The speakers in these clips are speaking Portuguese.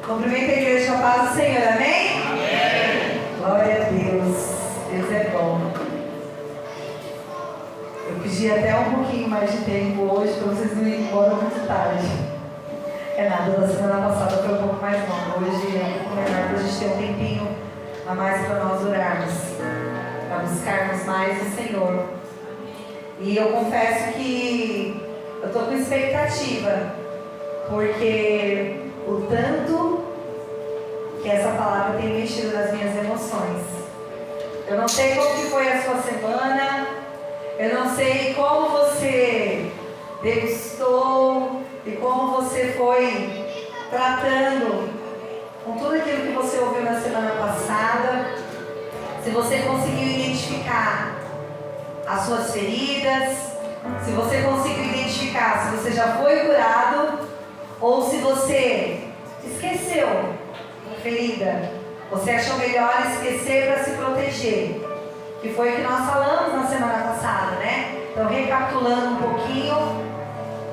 Cumprimento a igreja com a paz do Senhor, amém? Amém. Glória a Deus. Deus é bom. Eu pedi até um pouquinho mais de tempo hoje para vocês não irem embora muito tarde. É nada, da semana passada foi um pouco mais longa. Hoje é um pouco menor para a gente ter um tempinho a mais para nós orarmos, para buscarmos mais o Senhor. E eu confesso que eu estou com expectativa, porque o tanto que essa palavra tem mexido nas minhas emoções. Eu não sei como que foi a sua semana, eu não sei como você degustou e como você foi tratando com tudo aquilo que você ouviu na semana passada. Se você conseguiu identificar as suas feridas, se você conseguiu identificar se você já foi curado ou se você esqueceu a ferida, você achou melhor esquecer para se proteger, que foi o que nós falamos na semana passada, né? Então, recapitulando um pouquinho,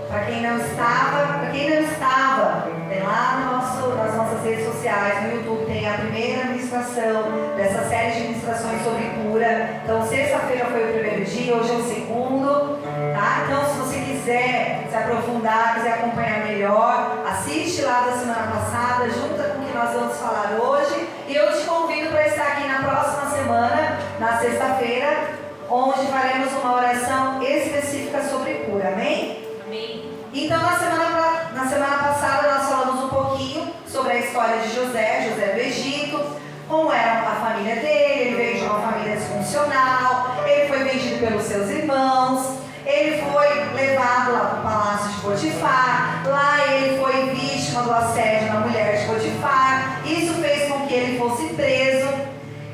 para quem não estava, tem lá nas nossas redes sociais, no YouTube, tem a primeira ministração dessa série de ministrações sobre cura. Então, sexta-feira foi o primeiro dia, hoje é o segundo, tá? Então, se você quiser se aprofundar, quiser acompanhar melhor, assiste lá da semana passada, junta com o que nós vamos falar hoje. E eu te convido para estar aqui na próxima semana, na sexta-feira, onde faremos uma oração específica sobre cura, amém? Amém. Então, na semana passada, nós falamos um pouquinho sobre a história de José do Egito, como era a família dele. Ele veio de uma família disfuncional, ele foi vendido pelos seus irmãos, ele foi levado lá para o palácio de Potifar, lá ele foi vítima do assédio na mulher de Potifar. Isso fez com que ele fosse preso,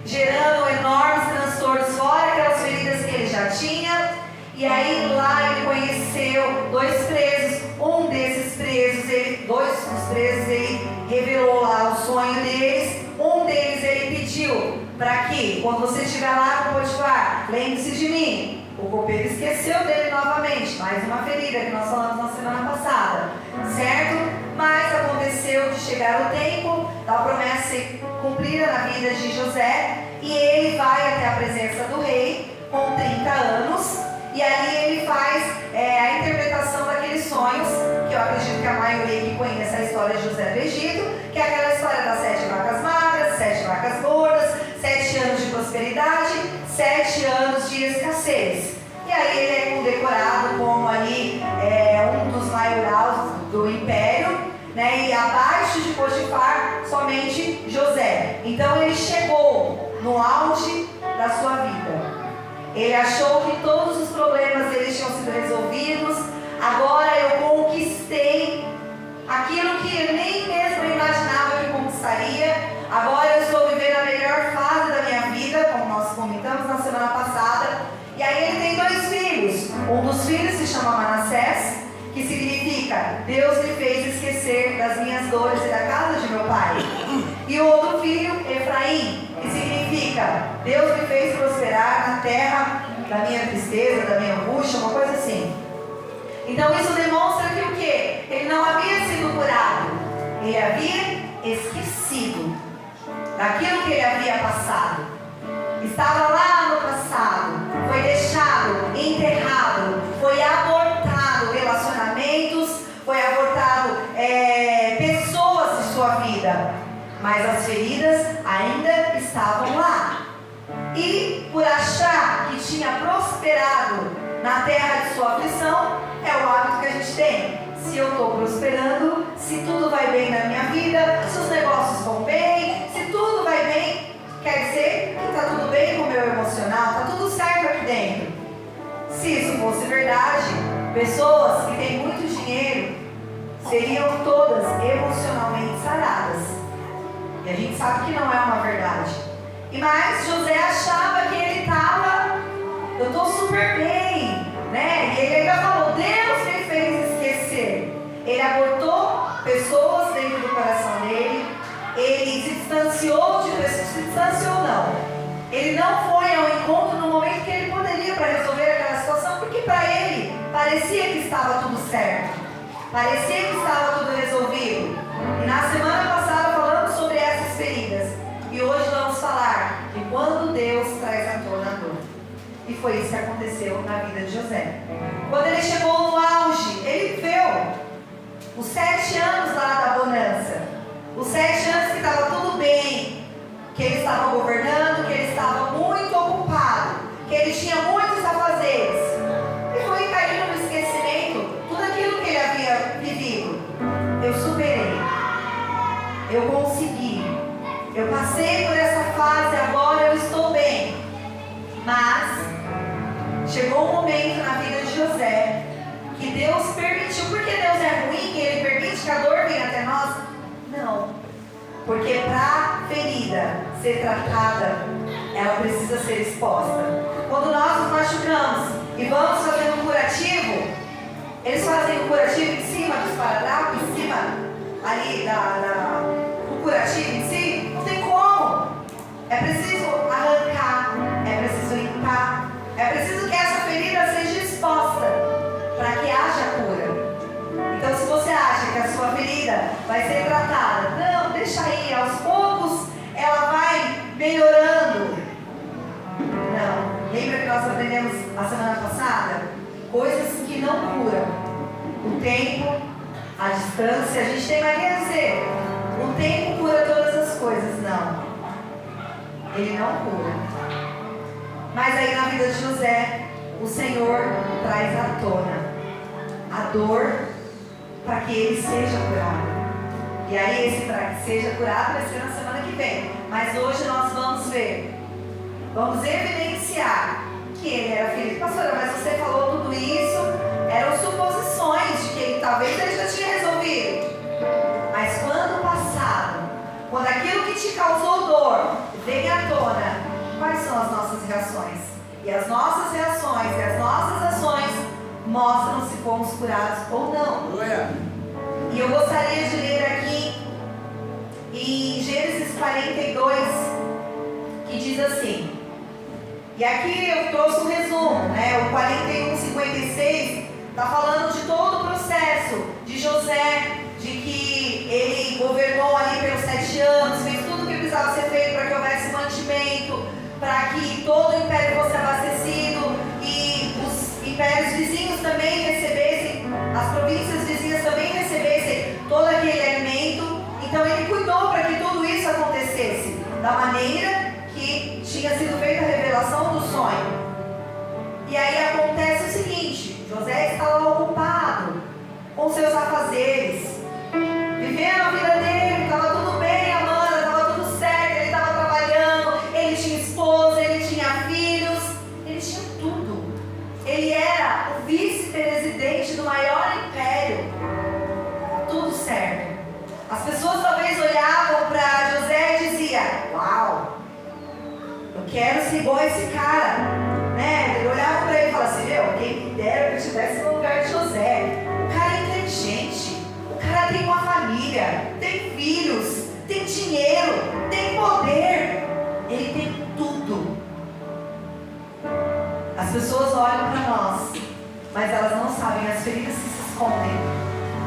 gerando enormes transtornos, fora aquelas feridas que ele já tinha. E aí lá ele conheceu dois presos. Um desses presos, dois dos presos, ele revelou lá o sonho deles. Um deles ele pediu para que, quando você estiver lá com Potifar, lembre-se de mim. O copeiro esqueceu dele novamente, mais uma ferida que nós falamos na semana passada, certo? Mas aconteceu de chegar o tempo da promessa ser cumprida na vida de José, e ele vai até a presença do rei com 30 anos. E ali ele faz a interpretação daqueles sonhos, que eu acredito que a maioria que conhece a história de José do Egito, que é aquela história das 7 vacas magras, 7 vacas gordas, 7 anos de prosperidade, 7 anos de escassez. E aí ele é condecorado como ali um dos maiorais do império, né? E abaixo de Potifar, somente José. Então ele chegou no auge da sua vida. Ele achou que todos os problemas dele tinham sido resolvidos. Agora eu conquistei aquilo que eu nem mesmo imaginava que conquistaria. Agora eu estou vivendo a melhor fase da minha vida, como nós comentamos na semana passada. E aí ele tem 2 filhos. Um dos filhos se chama Manassés, que significa Deus me fez esquecer das minhas dores e da casa de meu pai. E o outro filho, Efraim, que significa Deus me fez prosperar na terra da minha tristeza, da minha angústia, uma coisa assim. Então isso demonstra que o quê? Ele não havia sido curado, ele havia esquecido daquilo que ele havia passado. Estava lá no passado, foi deixado, enterrado, foi abortado relacionamentos, foi abortado pessoas de sua vida, mas as feridas ainda estavam lá. E por achar que tinha prosperado na terra de sua aflição, é o hábito que a gente tem. Se eu estou prosperando, se tudo vai bem na minha vida, se os negócios vão bem, se tudo vai bem, quer dizer que está tudo bem com o meu emocional, está tudo certo aqui dentro. Se isso fosse verdade, pessoas que têm muito dinheiro seriam todas emocionalmente saradas. E a gente sabe que não é uma verdade. Mas José achava que ele estava, eu estou super bem, né? E ele ainda falou, Deus me fez esquecer. Ele abortou pessoas dentro do coração dele. Ele se distanciou de pessoas, se distanciou não. Ele não foi ao encontro no momento que ele poderia para resolver aquela situação, porque para ele parecia que estava tudo certo. Parecia que estava tudo resolvido. E na semana passada eu consegui. Eu passei por essa fase, agora eu estou bem. Mas chegou um momento na vida de José que Deus permitiu. Porque Deus é ruim e Ele permite que a dor venha até nós? Não. Porque para a ferida ser tratada, ela precisa ser exposta. Quando nós nos machucamos e vamos fazer um curativo, eles fazem o curativo em cima do esparadrapo, em cima ali do curativo em si. Não tem como. É preciso arrancar, é preciso limpar, é preciso que essa ferida seja exposta para que haja cura. Então, se você acha que a sua ferida vai ser tratada, não, deixa aí, aos poucos ela vai melhorando. Não. Lembra que nós aprendemos a semana passada? Coisas que não curam. O tempo, a distância, a gente tem mania de dizer, o tempo cura todas as coisas. Não. Ele não cura. Mas aí na vida de José, o Senhor traz à tona a dor para que ele seja curado. E aí esse para que seja curado vai ser na semana que vem. Mas hoje nós vamos ver, vamos evidenciar que ele era feliz. Pastora, mas você falou tudo isso, eram suposições de que ele talvez ele já tinha resolvido. Mas quando o passado, quando aquilo que te causou dor vem à tona, quais são as nossas reações? E as nossas reações e as nossas ações mostram se fomos curados ou não. E eu gostaria de ler aqui em Gênesis 42, que diz assim. E aqui eu trouxe um resumo, né? O 41:56 está falando de todo o processo de José, de que ele governou ali pelos 7 anos, fez tudo o que precisava ser feito para que houvesse mantimento, para que todo o império fosse abastecido e os impérios vizinhos também recebessem, as províncias vizinhas também recebessem todo aquele alimento. Então ele cuidou para que tudo isso acontecesse da maneira que tinha sido feita a revelação do sonho. E aí acontece o seguinte: José está lá ocupado com seus afazeres, vivendo a vida dele, estava tudo bem, Amanda, estava tudo certo, ele estava trabalhando, ele tinha esposa, ele tinha filhos, ele tinha tudo. Ele era o vice-presidente do maior império, tudo certo. As pessoas talvez olhavam para José e diziam: uau, eu quero ser igual a esse cara, né? Ele olhava para ele e falava assim: meu, quem me dera que eu estivesse no lugar de José. O cara é inteligente, o cara tem uma família, tem filhos, tem dinheiro, tem poder, ele tem tudo. As pessoas olham para nós, mas elas não sabem as feridas que se escondem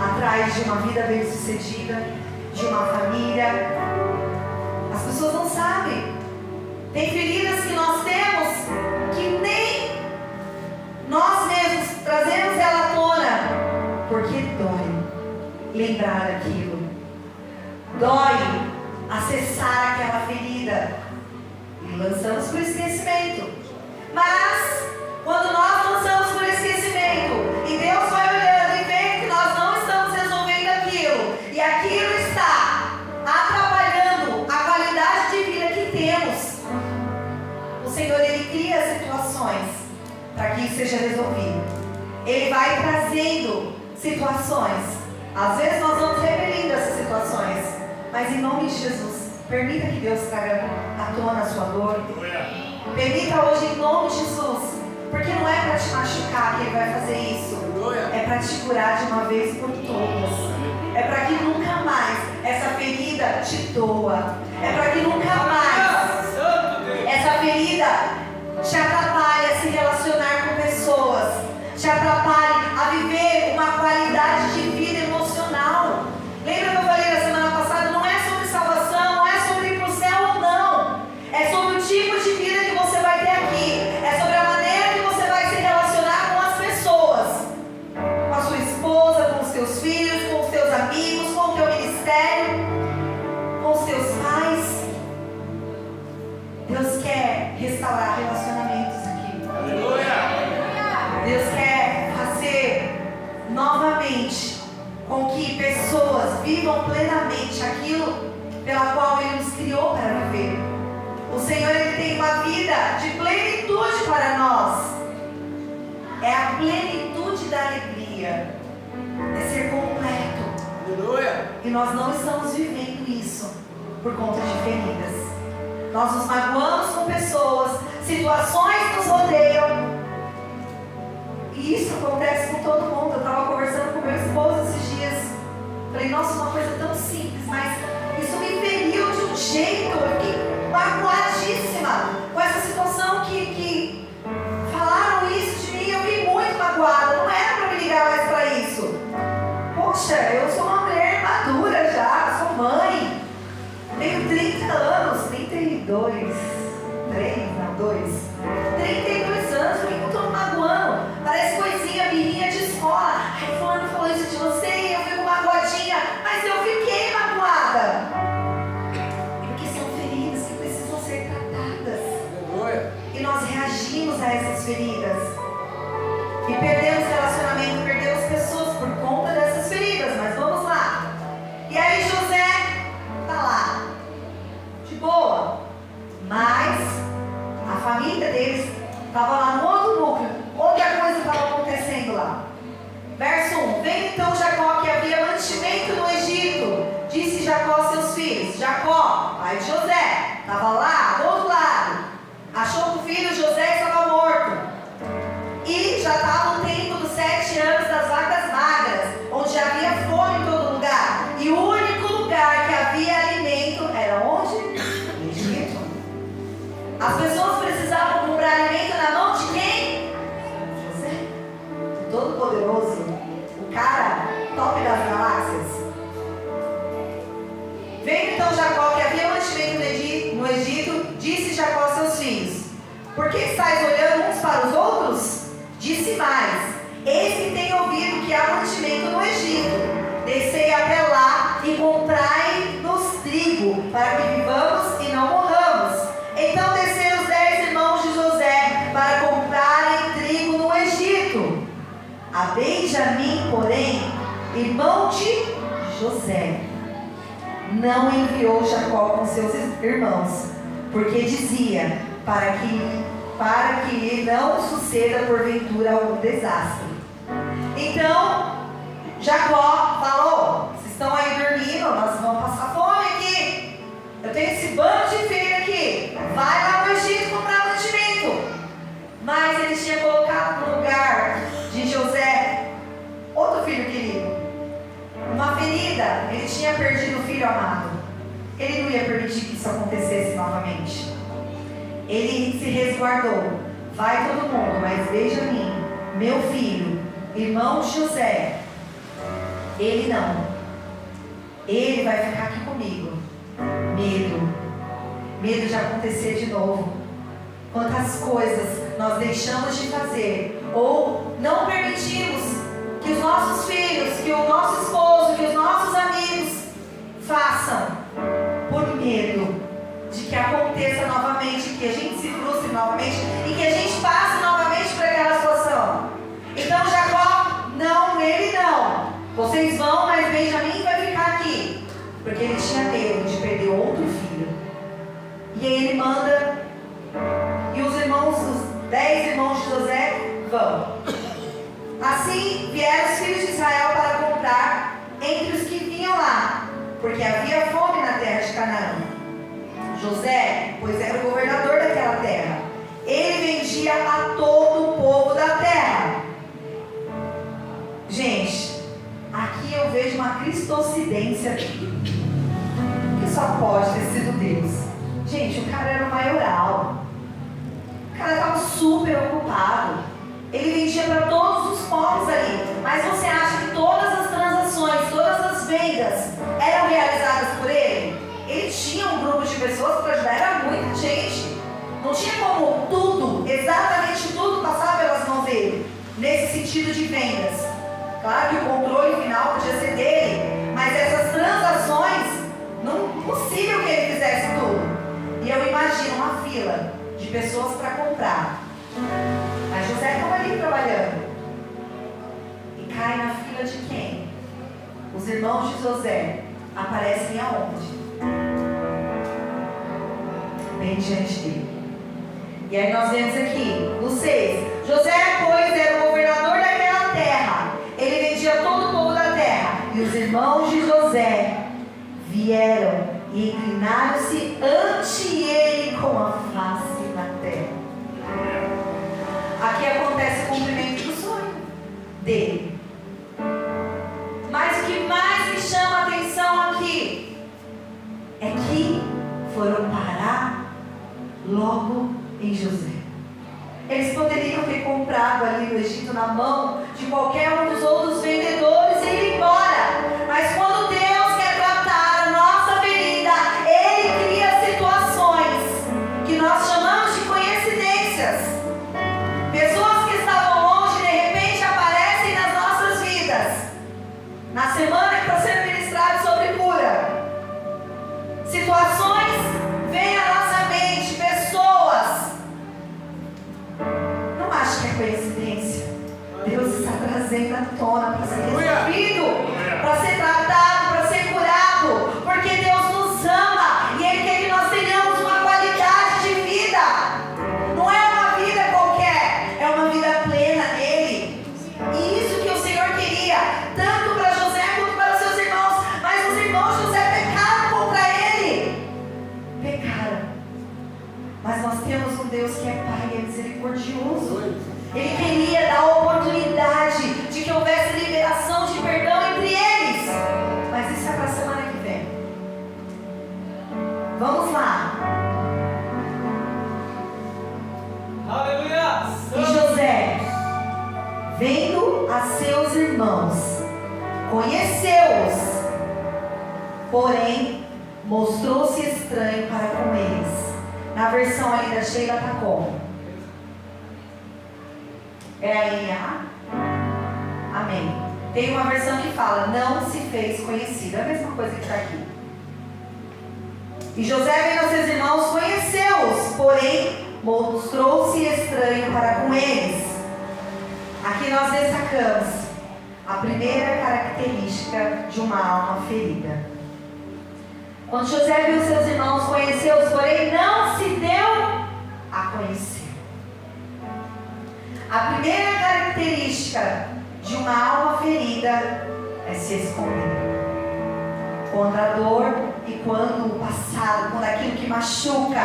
atrás de uma vida bem-sucedida, de uma família. As pessoas não sabem. Tem feridas que nós temos que nem nós mesmos trazemos ela à tona, porque dói lembrar daquilo, dói acessar aquela ferida e lançamos para o esquecimento. Mas quando nós lançamos para o esquecimento e Deus vai olhando e vê que nós não estamos resolvendo aquilo, e aquilo está atrapalhando a qualidade de vida que temos, o Senhor, Ele cria situações para que isso seja resolvido. Ele vai trazendo situações. Às vezes nós vamos repelindo essas situações, mas em nome de Jesus, permita que Deus traga à tona a sua dor. Permita hoje em nome de Jesus, porque não é para te machucar que Ele vai fazer isso, é para te curar de uma vez por todas. É para que nunca mais essa ferida te doa. É para que nunca mais essa ferida te atrapalhe a se relacionar com pessoas, te atrapalhe a viver uma qualidade de vida emocional. Lembra que eu falei na semana passada? Não é sobre salvação, não é sobre ir para o céu ou não. É sobre o tipo de vida que você vai ter aqui. É sobre a maneira que você vai se relacionar com as pessoas, com a sua esposa, com os seus filhos, com os seus amigos, com o teu ministério, com os seus pais. Deus quer restaurar relacionamentos aqui. a plenitude da alegria, é ser completo. Aleluia. E nós não estamos vivendo isso por conta de feridas. Nós nos magoamos com pessoas, situações nos rodeiam. E isso acontece com todo mundo. Eu estava conversando com meu esposo esses dias. Falei, nossa, uma coisa tão simples, mas isso me feriu de um jeito. Eu fiquei magoadíssima com essa situação que falaram isso de mim. Eu fiquei muito magoada. Não era para me ligar mais para isso. Poxa, eu sou uma mulher madura já, sou mãe. Tenho 30 anos, 32, 32 anos, por que eu estou me magoando? Parece coisinha, birrinha de escola. Ai, fulano falou isso de você e eu fico magoadinha, mas eu fiquei magoada. Porque são feridas que precisam ser tratadas. E nós reagimos a essas feridas. E perdemos relacionamento, perdemos pessoas por conta dessas feridas, mas vamos lá. E aí José está lá, de boa, mas a família deles estava lá no outro núcleo, outra coisa estava acontecendo lá. Verso 1, vendo então Jacó que havia mantimento no Egito, disse Jacó aos seus filhos, Jacó, pai de José, estava lá do outro lado, achou que o filho José estava morto, e já estava o tempo dos 7 anos das vacas magras, onde havia fome em todo lugar, e o único lugar que havia alimento era onde? No Egito. As pessoas precisavam comprar alimento na mão de quem? José, o Todo-Poderoso, o cara top das galáxias. Vendo então Jacó que havia mantimento no Egito, disse Jacó aos seus filhos, por que estáis olhando uns para os outros? Disse mais, eis que tem ouvido que há mantimento no Egito, descei até lá e comprai-nos trigo, para que vivamos e não morramos. Então desceram os 10 irmãos de José para comprarem trigo no Egito. A Benjamim, porém, irmão de José, não enviou Jacó com seus irmãos, porque dizia, para que lhe não suceda porventura algum desastre. Então Jacó falou, vocês estão aí dormindo, nós vamos passar fome aqui. Eu tenho esse bando de filho aqui, vai lá no Egito comprar mantimento. Mas ele tinha colocado no lugar de José outro filho querido, uma ferida. Ele tinha perdido o filho amado. Ele não ia permitir que isso acontecesse novamente. Ele se resguardou. Vai todo mundo, mas Benjamim, meu filho, irmão de José, ele não. Ele vai ficar aqui comigo. Medo de acontecer de novo. Quantas coisas nós deixamos de fazer ou não permitimos que os nossos filhos, que o nosso esposo, que os nossos amigos façam por medo de que aconteça novamente, que a gente se frustre novamente e que a gente passe novamente por aquela situação. Então Jacó, não, ele não. Vocês vão, mas Benjamim vai ficar aqui. Porque ele tinha medo de perder outro filho. E aí ele manda, e os irmãos, os 10 irmãos de José, vão. Assim vieram os filhos de Israel para comprar entre os que vinham lá, porque havia fome na terra de Canaã. José, pois era o governador daquela terra, ele vendia a todo o povo da terra. Gente, aqui eu vejo uma cristocidência que só pode ter sido Deus. Gente, o cara era o maioral, o cara estava super ocupado, ele vendia para todos os povos ali. Mas você acha que todas as transações, todas as vendas eram realizadas por ele? Ele tinha um grupo de pessoas para ajudar, era muita gente. Não tinha como tudo, exatamente tudo passar pelas mãos dele, nesse sentido de vendas. Claro que o controle final podia ser dele, mas essas transações, não é possível que ele fizesse tudo. E eu imagino uma fila de pessoas para comprar. Mas José estava ali trabalhando. E cai na fila de quem? Os irmãos de José aparecem aonde? Bem diante dele. E aí nós vemos aqui, no 6, José, pois, era o governador daquela terra. Ele vendia todo o povo da terra. E os irmãos de José vieram e inclinaram-se ante ele com a face na terra. Aqui acontece o cumprimento do sonho dele. Mas o que mais me chama a atenção aqui é que foram parar logo em José. Eles poderiam ter comprado ali no Egito na mão de qualquer um dos outros vendedores e ir embora. Mas quando Deus quer tratar a nossa ferida, Ele cria situações que nós chamamos de coincidências. Pessoas que estavam longe, de repente aparecem nas nossas vidas. Na semana que está sendo ministrado sobre cura, situações vêm à nossa mente, pessoas. Não acho que é coincidência. Deus está trazendo à tona para ser resolvido, para ser tratado, para ser curado, porque Deus nos ama e Ele quer que nós tenhamos uma qualidade de vida. Não é uma vida qualquer, é uma vida plena nele. E isso que o Senhor queria, tanto para José quanto para os seus irmãos. Mas os irmãos de José pecaram contra ele. Pecaram. Mas nós temos um Deus que é Pai e é misericordioso. Ele queria dar a oportunidade de que houvesse liberação de perdão entre eles. Mas isso é para a semana que vem. Vamos lá. Aleluia! E José, vendo a seus irmãos, conheceu-os, porém mostrou-se estranho para com eles. Na versão ali da Sheila está como? É a NA? Amém. Tem uma versão que fala, não se fez conhecido. É a mesma coisa que está aqui. E José, vendo aos seus irmãos, conheceu-os, porém mostrou-se estranho para com eles. Aqui nós destacamos a primeira característica de uma alma ferida. Quando José viu seus irmãos, conheceu-os, porém não se deu a conhecer. A primeira característica de uma alma ferida é se esconder. Contra a dor e quando o passado, quando aquilo que machuca,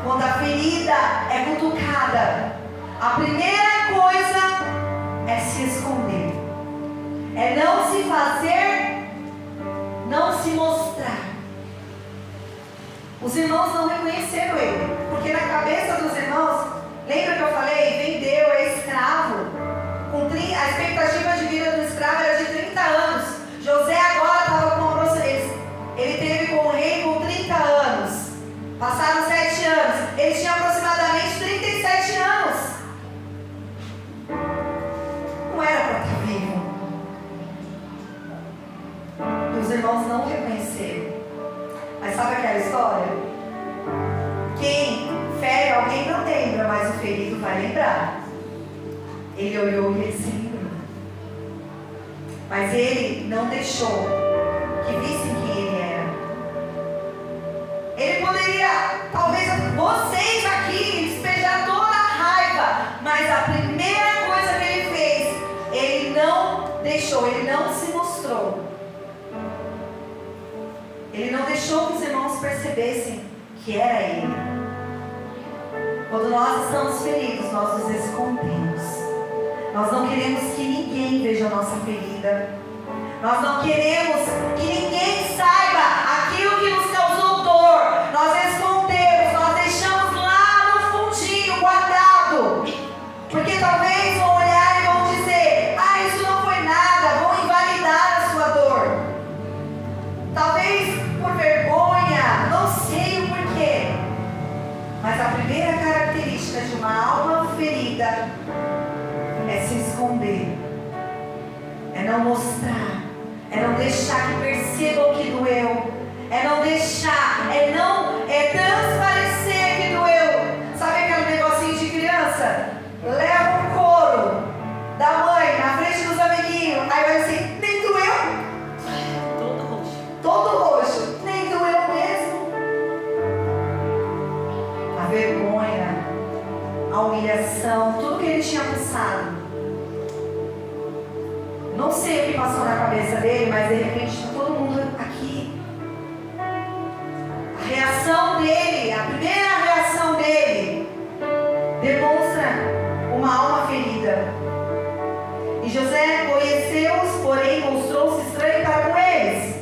quando a ferida é cutucada, a primeira coisa é se esconder. É não se fazer, não se mostrar. Os irmãos não reconheceram ele, porque na cabeça dos irmãos, lembra que eu falei? Vendeu, é escravo. A expectativa de vida do escravo era de 30 anos. José agora estava com uma processo. Ele teve como rei com 30 anos. Passaram 7 anos. Ele tinha aproximadamente 37 anos. Não era para estar vivo. E os irmãos não reconheceram. Mas sabe aquela história? Quem fere alguém não lembra, mas o ferido vai lembrar. Ele olhou e ele se lembrou. Mas ele não deixou que vissem quem ele era. Ele poderia, talvez vocês aqui, despejar toda a raiva, mas a primeira coisa que ele fez, ele não deixou, ele não se mostrou. Ele não deixou que os irmãos percebessem que era ele. Quando nós estamos feridos, nós nos escondemos. Nós não queremos que ninguém veja a nossa ferida. Nós não queremos que ninguém saiba aquilo que nos causou dor. Nós escondemos, nós deixamos lá no fundinho, guardado. Porque talvez vão olhar e vão dizer, isso não foi nada, vão invalidar a sua dor. Talvez por vergonha, não sei o porquê. Mas a primeira característica de uma alma ferida é se esconder, é não mostrar, é não deixar que percebam que doeu, é não deixar, é transparecer que doeu. Sabe aquele negocinho de criança? Leva um couro da mãe na frente dos amiguinhos, aí vai assim, nem doeu? Todo roxo, nem doeu mesmo? A vergonha, a humilhação, tudo que ele tinha passado. Não sei o que passou na cabeça dele, mas de repente está todo mundo aqui. A reação dele, a primeira reação dele, demonstra uma alma ferida. E José conheceu-os, porém mostrou-se estranho para com eles.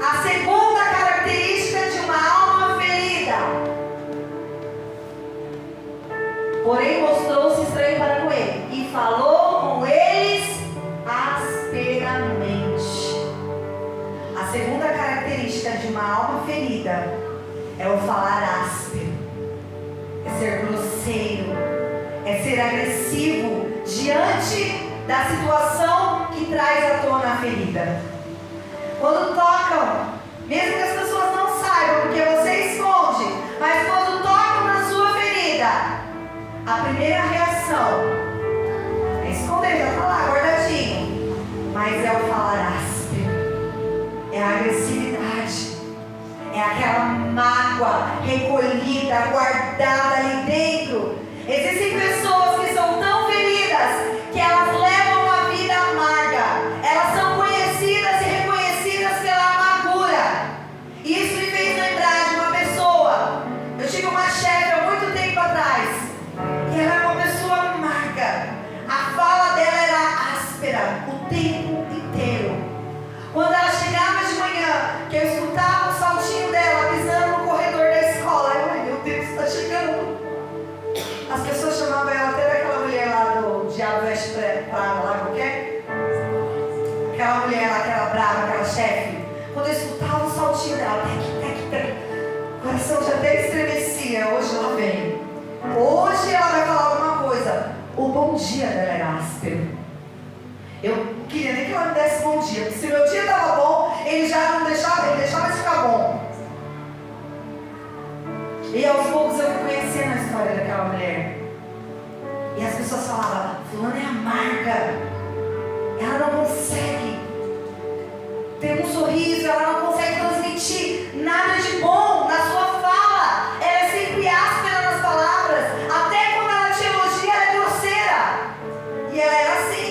A segunda característica de uma alma ferida. Porém mostrou-se estranho para com ele. E falou com eles asperamente. A segunda característica de uma alma ferida é o falar áspero. É ser grosseiro. É ser agressivo diante da situação que traz à tona a ferida. Quando tocam, mesmo que as pessoas não saibam, porque você esconde, mas quando tocam na sua ferida, a primeira reação é esconder, já está lá guardadinho, mas é o falar áspero, é a agressividade, é aquela mágoa recolhida, guardada ali dentro. Existem pessoas que são tão feridas que elas levam uma vida amarga, elas são conhecidas e reconhecidas pela amargura. Isso me fez lembrar de uma pessoa. Eu tive uma chefe há muito tempo atrás e ela era uma pessoa amarga. A fala dela era áspera o tempo inteiro. Quando ela chegava de manhã, que eu escutava o saltinho dela pisando no corredor da escola, eu, ai meu Deus, está chegando. As pessoas chamavam ela até daquela mulher lá do Diabo Veste Prada, lá qualquer. Aquela mulher lá, aquela brava, aquela chefe. Quando eu escutava o saltinho dela, o coração já até estremecia. Hoje ela vem. Hoje ela vai falar alguma coisa. O bom dia dela era áspero. Eu não queria nem que ela me desse bom dia, porque se meu dia estava bom, ele já não deixava, ele deixava de ficar bom. E aos poucos eu fui conhecendo a história daquela mulher. E as pessoas falavam, fulana é amarga, ela não consegue ter um sorriso, ela não consegue transmitir nada de bom na sua fala, ela é sempre áspera nas palavras, até quando ela te elogia, ela é grosseira. E ela era assim,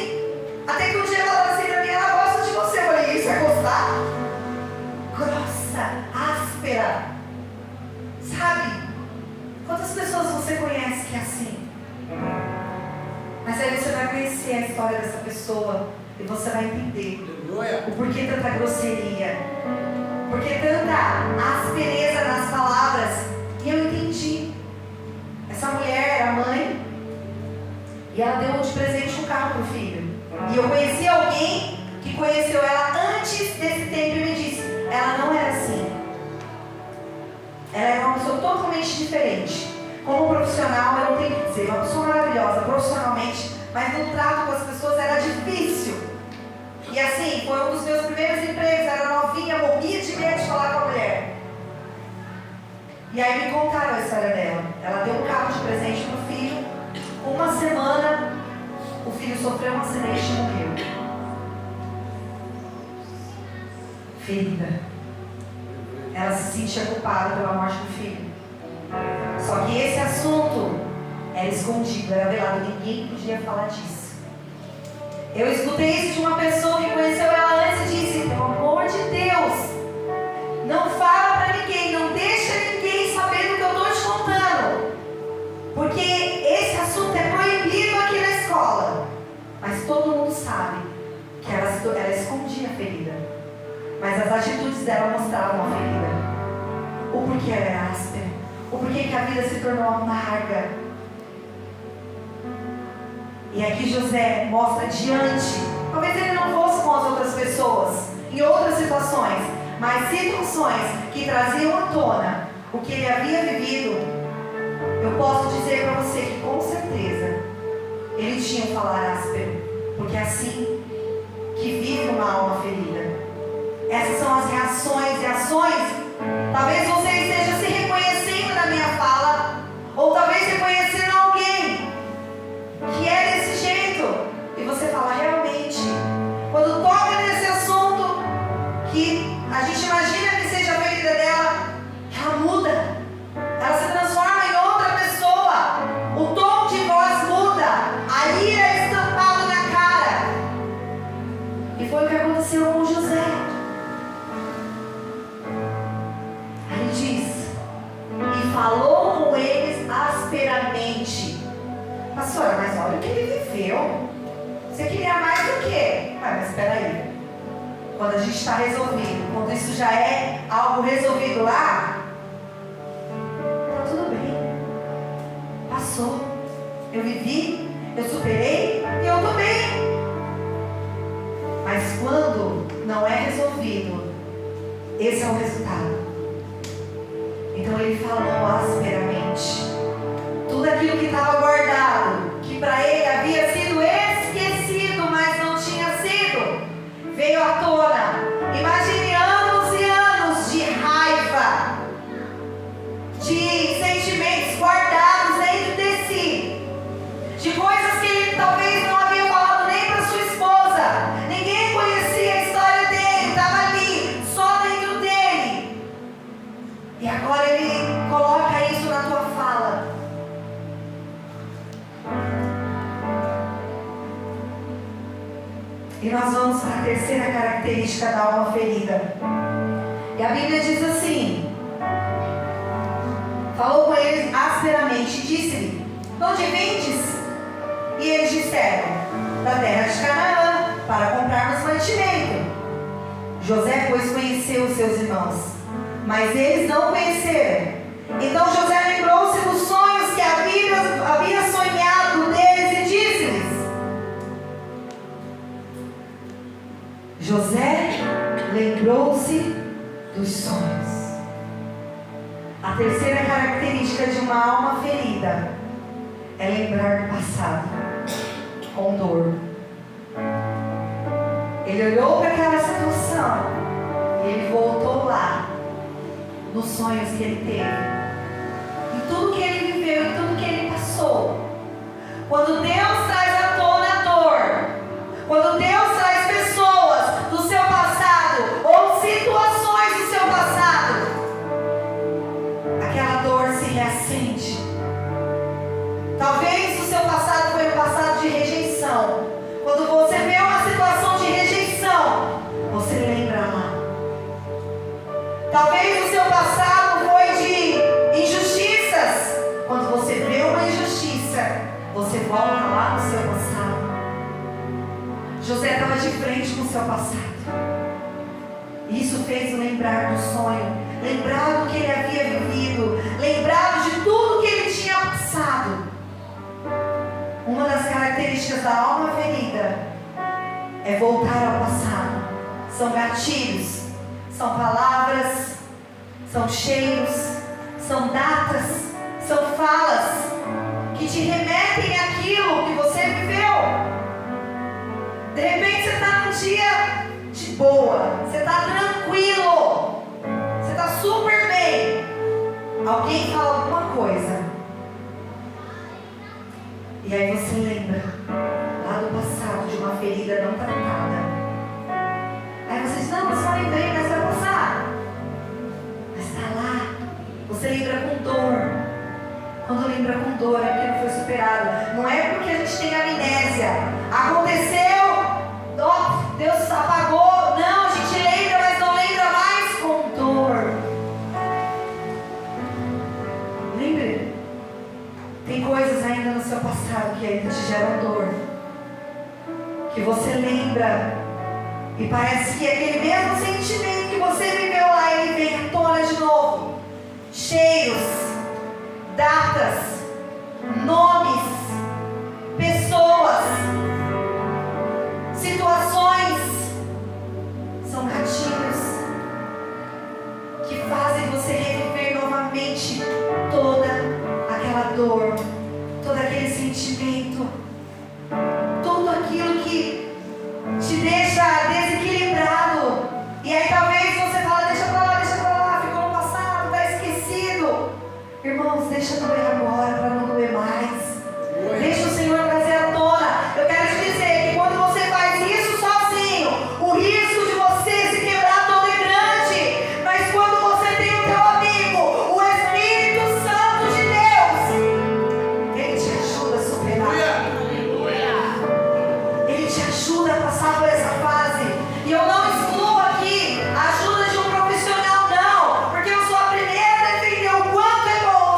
até que um dia ela falou assim pra mim, ela gosta de você. Eu falei, isso vai gostar? Grossa, áspera. Sabe? Quantas pessoas você conhece que é assim? Mas aí você vai conhecer a história dessa pessoa e você vai entender o porquê tanta grosseria, porquê tanta aspereza nas palavras. E eu entendi. Essa mulher era mãe e ela deu de presente um carro para o filho. E eu conheci alguém que conheceu ela antes desse tempo e me disse, ela não era assim. Ela era uma pessoa totalmente diferente. Como profissional, eu não tenho que dizer, uma pessoa maravilhosa profissionalmente, mas no trato com as pessoas era difícil. E assim, foi um dos meus primeiros empregos, era novinha, morria de medo de falar com a mulher. E aí me contaram a história dela. Ela deu um carro de presente para o filho. Uma semana, o filho sofreu um acidente e morreu. Ferida. Ela se sentia culpada pela morte do filho. Só que esse assunto era escondido, era velado, ninguém podia falar disso. Eu escutei isso de uma pessoa que conheceu ela antes e disse, pelo amor de Deus, não fala pra ninguém, não deixa ninguém saber do que eu estou te contando, porque esse assunto é proibido aqui na escola. Mas todo mundo sabe que ela escondia a ferida, mas as atitudes dela mostravam a ferida. O porquê ela era áspera, o porquê que a vida se tornou amarga. E aqui José mostra diante, talvez ele não fosse com as outras pessoas, em outras situações, mas situações que traziam à tona o que ele havia vivido. Eu posso dizer para você que com certeza ele tinha um falar áspero, porque é assim que vive uma alma ferida. Essas são as reações e ações. Talvez você esteja se reconhecendo na minha fala, ou talvez reconhecendo alguém que é desse jeito, e você fala, realmente, quando toca nesse assunto que a gente imagina que seja a ferida dela, ela muda, ela se transforma em outra pessoa, o tom de falou com eles asperamente. Pastora, mas olha o que ele viveu. Você queria mais do quê? Mas espera aí. Quando a gente está resolvido, quando isso já é algo resolvido lá, tá tudo bem. Passou. Eu vivi, eu superei e eu tô bem. Mas quando não é resolvido, esse é o resultado. Então ele falou asperamente. Tudo aquilo que estava guardado, que para ele havia sido esquecido, mas não tinha sido, veio à tona. Imagine anos e anos de raiva, de sentimentos guardados dentro de si, de coisas que ele talvez não havia falado nem para sua esposa. Ninguém conhecia a história dele, estava ali, só dentro dele. E agora ele coloca isso na tua fala. E nós vamos para a terceira característica da alma ferida. E a Bíblia diz assim: falou com eles asperamente, disse-lhe: de onde vindes? E eles disseram: da terra de Canaã, para comprarmos mantimento. José, pois, conheceu os seus irmãos, mas eles não conheceram. Então José lembrou-se dos sonhos que havia sonhado deles e disse-lhes. José lembrou-se dos sonhos. A terceira característica de uma alma ferida é lembrar do passado com dor. Ele olhou para aquela situação e ele voltou lá nos sonhos que ele teve, em tudo que ele viveu, em tudo que ele passou. Quando Deus traz à tona a dor, quando Deus traz pessoas do seu passado ou situações do seu passado, aquela dor se reacende. Talvez o seu passado foi um passado de rejeição. Quando você vê uma situação de rejeição, você lembra lá. Talvez o seu passado foi de injustiças. Quando você vê uma injustiça, você volta lá no seu passado. José estava de frente com o seu passado. Isso fez lembrar do sonho, lembrar do que ele havia vivido, lembrar de tudo que ele tinha passado. Uma das características da alma ferida é voltar ao passado. São gatilhos, são palavras, são cheiros, são datas, são falas que te remetem àquilo que você viveu. De repente você está num dia de boa, você está tranquilo, você está super bem. Alguém fala alguma coisa e aí você lembra lá do passado de uma ferida não tratada. Aí você diz: não, mas só lembrei, mas vai passar. Mas está lá, você lembra com dor. Quando lembra com dor é porque não foi superado. Não é porque a gente tem amnésia. Aconteceu, oh, Deus apagou. Não, a gente lembra, mas não lembra mais com dor. Lembre, tem coisas ainda no seu passado que ainda te geram dor, que você lembra e parece que aquele mesmo sentimento que você viveu lá, ele vem à tona de novo. Cheiros, datas, nomes, pessoas, situações, são gatilhos que fazem você reviver novamente toda aquela dor, todo aquele sentimento, tudo aquilo que te deixa desequilibrado. E aí talvez você fala: deixa pra lá, ficou no passado, tá esquecido. Irmãos, deixa doer agora para não doer mais. Deixa o Senhor trazer à tona. Eu quero te dizer que quando você faz isso sozinho, o risco de você se quebrar todo é grande. Mas quando você tem o teu amigo, o Espírito Santo de Deus, ele te ajuda a superar. Ele te ajuda a passar por essa fase. E eu não excluo aqui a ajuda de um profissional, não, porque eu sou a primeira a defender o quanto é bom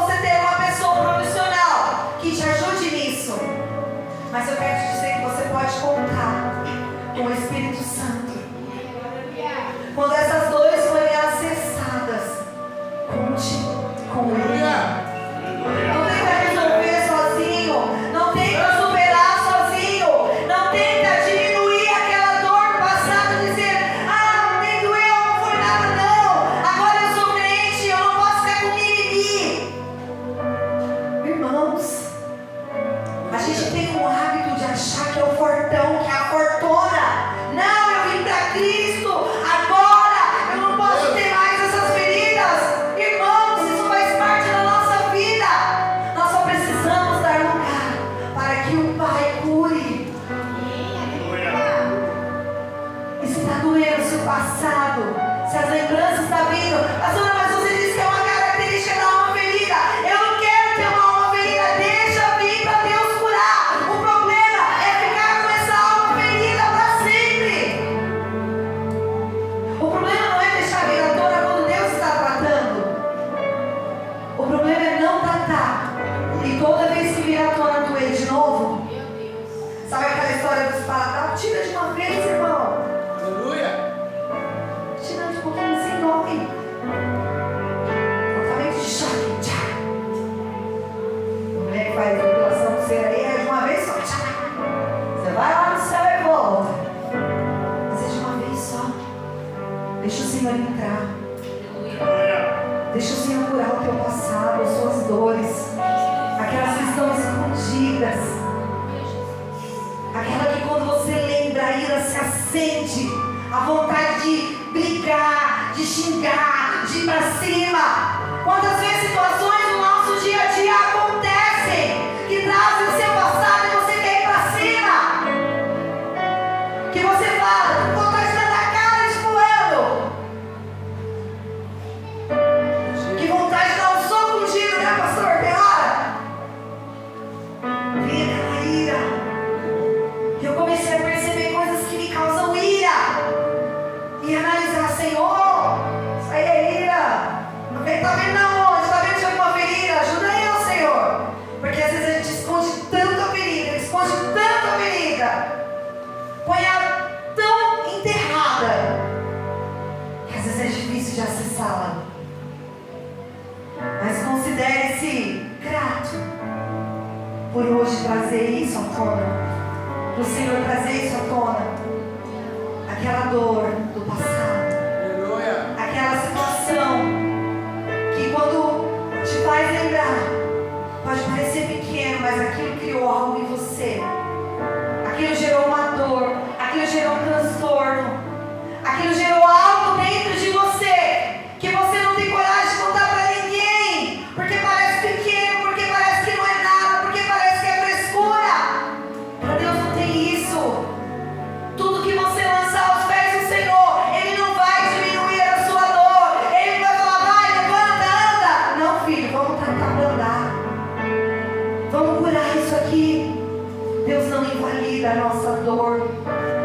faz depilação do ser aí, é de uma vez só. Você vai lá no céu e volta. Mas é de uma vez só. Deixa o Senhor entrar. Deixa o Senhor curar o teu passado, as suas dores, aquelas que estão escondidas, aquela que quando você lembra, a ira se acende, a vontade de brigar, de xingar, de ir para cima. Quantas vezes situações no nosso dia a dia acontecem que trazem o seu passado e você quer ir para cima, que você fala, com vontade de dar na cara de fulano, que vontade de dar um soco ungido, né, pastor? Tem hora? Vem aquela ira. Eu comecei a perceber coisas que me causam ira e analisar, Senhor, isso aí é ira. Não vem, tá vendo aonde? Tá vendo de alguma ferida? Ajuda eu, Senhor. Porque às vezes a gente esconde tanto a ferida, esconde tanto a ferida, põe ela tão enterrada, que às vezes é difícil de acessá-la. Mas considere-se grato por hoje trazer isso à tona, para o Senhor trazer isso à tona, aquela dor do passado, aquela situação que quando te faz lembrar, pode parecer pequeno, mas aquilo criou algo em você, aquilo gerou uma dor, aquilo gerou um transtorno, aquilo gerou algo dentro de você, que você não tem coragem de contar para ninguém, porque parece pequeno, porque parece que não é nada, porque parece que é frescura. Para Deus não tem isso. Tudo que você lançar aos pés do Senhor, Ele não vai diminuir a sua dor, Ele vai falar, vai, levanta, anda. Não, filho, vamos tratar para andar, vamos curar isso aqui. Deus não invalida a nossa dor,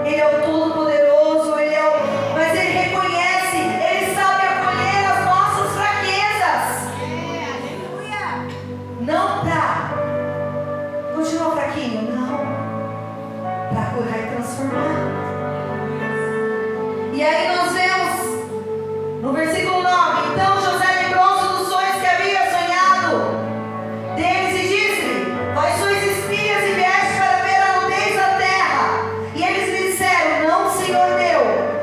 Ele é o Todo-Poderoso, mas Ele reconhece, Ele sabe acolher as nossas fraquezas. Não para continuar fraquinho, não, para curar e transformar. E aí nós vemos no versículo 9: então José lembrou-se dos sonhos que havia sonhado deles e disse-lhe, vós sois espias e vieste para ver a nudez da terra. E eles lhe disseram, não, Senhor meu,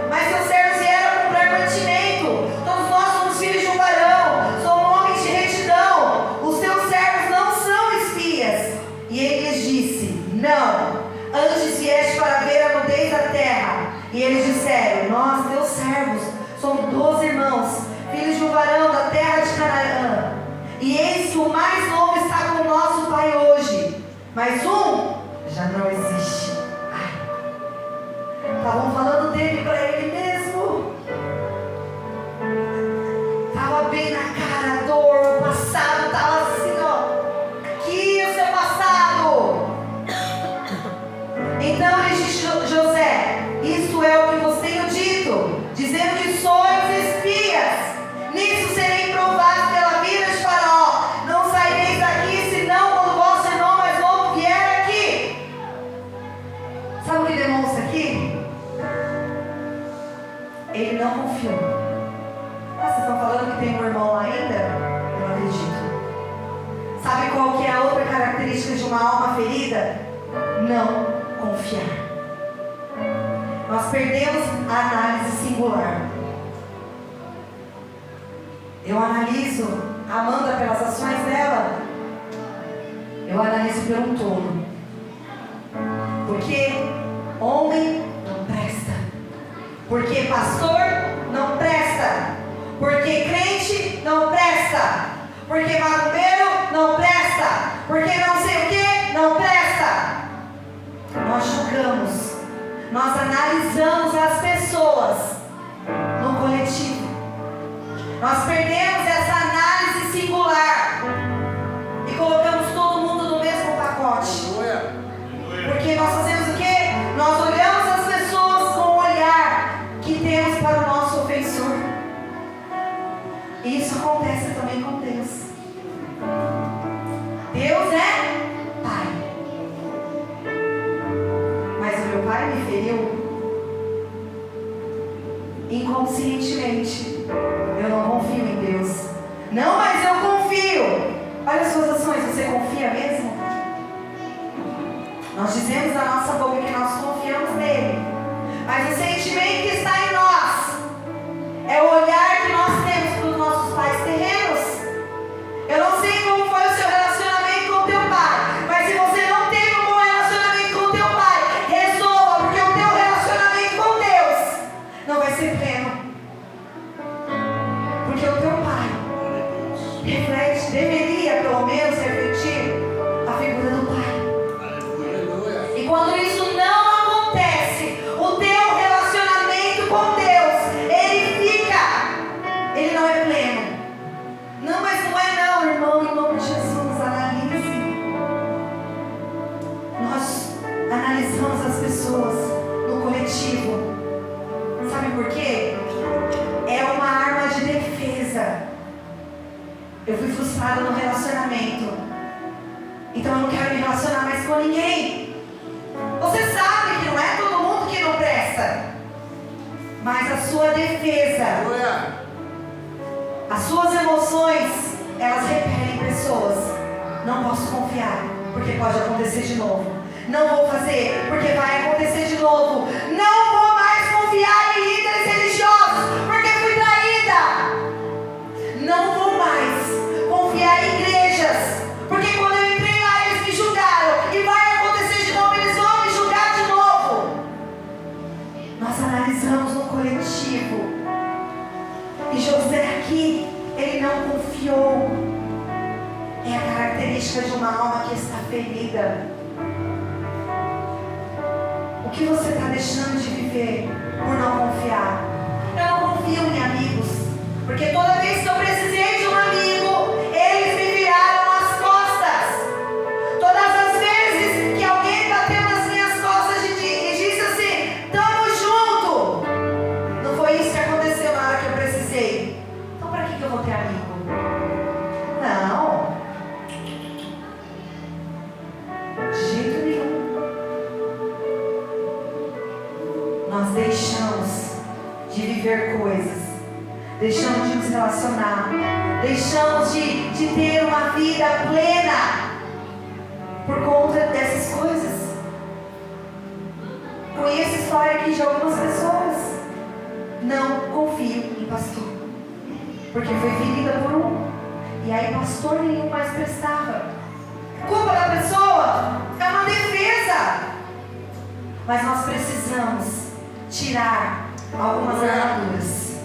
mas seus servos vieram comprar mantimento. Todos nós somos filhos de um varão, somos homens de retidão. Os teus servos não são espias. E ele lhes disse, não, antes vieste para ver a nudez da terra. E eles disseram, nós, teus servos, somos 12 irmãos, filhos de um varão da terra de Canaã. E eis que o mais novo está com o nosso pai hoje, mas um já não existe. Estavam falando dele para ele mesmo. Estava bem na cara a dor, o passado estava assim, ó. Aqui o seu passado. Então ele disse, José, isso é o que vos tenho dito, dizendo que sois espias. Nisso serei provado pela vida de Faraó. Não saireis daqui, senão quando vosso irmão mais novo vier aqui. Sabe o que demonstra aqui? Ele não confiou. Vocês estão falando que tem um irmão lá ainda? Eu não acredito. Sabe qual que é a outra característica de uma alma ferida? Não confiar. Nós perdemos a análise singular. Eu analiso a Amanda pelas ações dela, eu analiso pelo todo. Porque homem não presta, porque pastor não presta, porque crente não presta, porque macumbeiro não presta, porque não sei o que não presta. Nós julgamos, nós analisamos as pessoas no coletivo. Nós perdemos essa análise singular e colocamos todo mundo no mesmo pacote. Porque nós fazemos o quê? Nós olhamos as pessoas com o olhar que temos para o nosso ofensor. E isso acontece também com Deus. Deus é Pai. Mas o meu pai me feriu inconscientemente. Eu não confio em Deus. Não, mas eu confio. Olha as suas ações, você confia mesmo? Nós dizemos da nossa boca que nós confiamos nele, mas o sentimento que está em nós é o olhar que nós temos para os nossos pais terrenos. Eu não sei como foi o seu relacionamento com o teu pai, mas se você não teve um bom relacionamento com o teu pai, resolva, porque o teu relacionamento com Deus não vai ser pleno. Porque o teu pai reflete, deveria pelo menos refletir a figura do pai. E quando isso não acontece, o teu relacionamento com Deus, ele não é pleno. Não, mas não é não, irmão, em nome de Jesus, analise. Nós analisamos as pessoas no coletivo. Sabe por quê? É uma arma de defesa. Eu fui frustrada no relacionamento, então eu não quero me relacionar mais com ninguém. Você sabe que não é todo mundo que não presta, mas a sua defesa, as suas emoções, elas repelem pessoas. Não posso confiar, porque pode acontecer de novo. Não vou fazer, porque vai acontecer de novo. Não vou mais confiar em líderes religiosos, porque fui traída. Não vou mais confiar em igrejas, porque quando eu entrei lá eles me julgaram, e vai acontecer de novo, eles vão me julgar de novo. Nós analisamos no coletivo. E José aqui, ele não confiou. É a característica de uma alma que está ferida. O que você está deixando de viver por não confiar? Eu não confio em amigos, porque toda vez que eu precisei de um amigo, eles me viraram as costas. Todas as vezes que alguém bateu nas minhas costas e disse assim, tamo junto, não foi isso que aconteceu na hora que eu precisei. Então para que eu vou ter amigo? Não, de jeito nenhum. Nós deixamos de viver coisas, deixamos de nos relacionar, deixamos de ter uma vida plena por conta dessas coisas. Conheço a história aqui de algumas pessoas. Não confio em pastor, porque foi ferida por um, e aí pastor nenhum mais prestava. Culpa da pessoa é uma defesa, mas nós precisamos tirar algumas armaduras.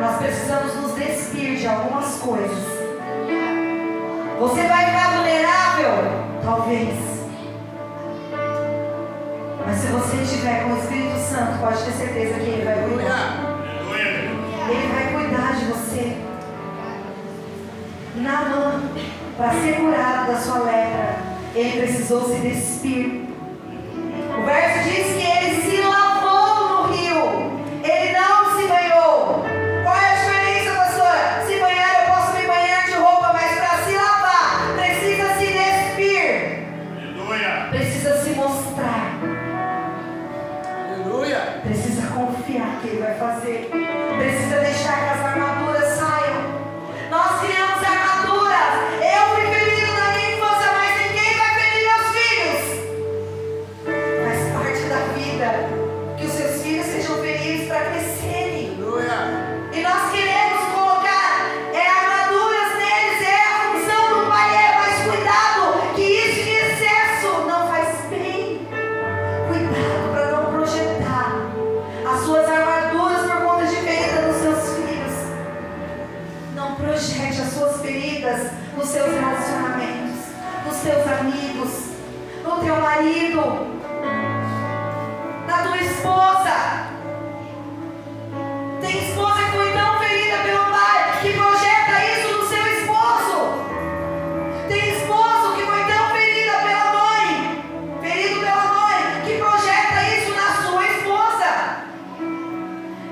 Nós precisamos nos despir de algumas coisas. Você vai ficar vulnerável? Talvez. Mas se você estiver com o Espírito Santo, pode ter certeza que Ele vai cuidar. Ele vai cuidar de você. Naamã, para ser curado da sua lepra, ele precisou se despir. O verso diz que ele se lavou no rio. Ele não se banhou. Qual é a diferença, pastora? Se banhar, eu posso me banhar de roupa, mas para se lavar, precisa se despir. Aleluia. Precisa se mostrar. Aleluia. Precisa confiar que Ele vai fazer. Precisa deixar que as armaduras saiam. Nós criamos armaduras. Eu fui ferido na minha infância, mas ninguém vai ferir meus filhos. Faz parte da vida que os seus filhos sejam feridos para crescerem. E nós queremos colocar armaduras neles. A função do pai, mas cuidado, que isso em excesso não faz bem. Cuidado para não projetar as suas armaduras por conta de ferida nos seus filhos. Não projete as suas feridas nos seus relacionamentos, nos seus amigos, no teu marido, na tua esposa. Tem esposa que foi tão ferida pelo pai que projeta isso no seu esposo. Tem esposo que foi tão ferido pela mãe, que projeta isso na sua esposa.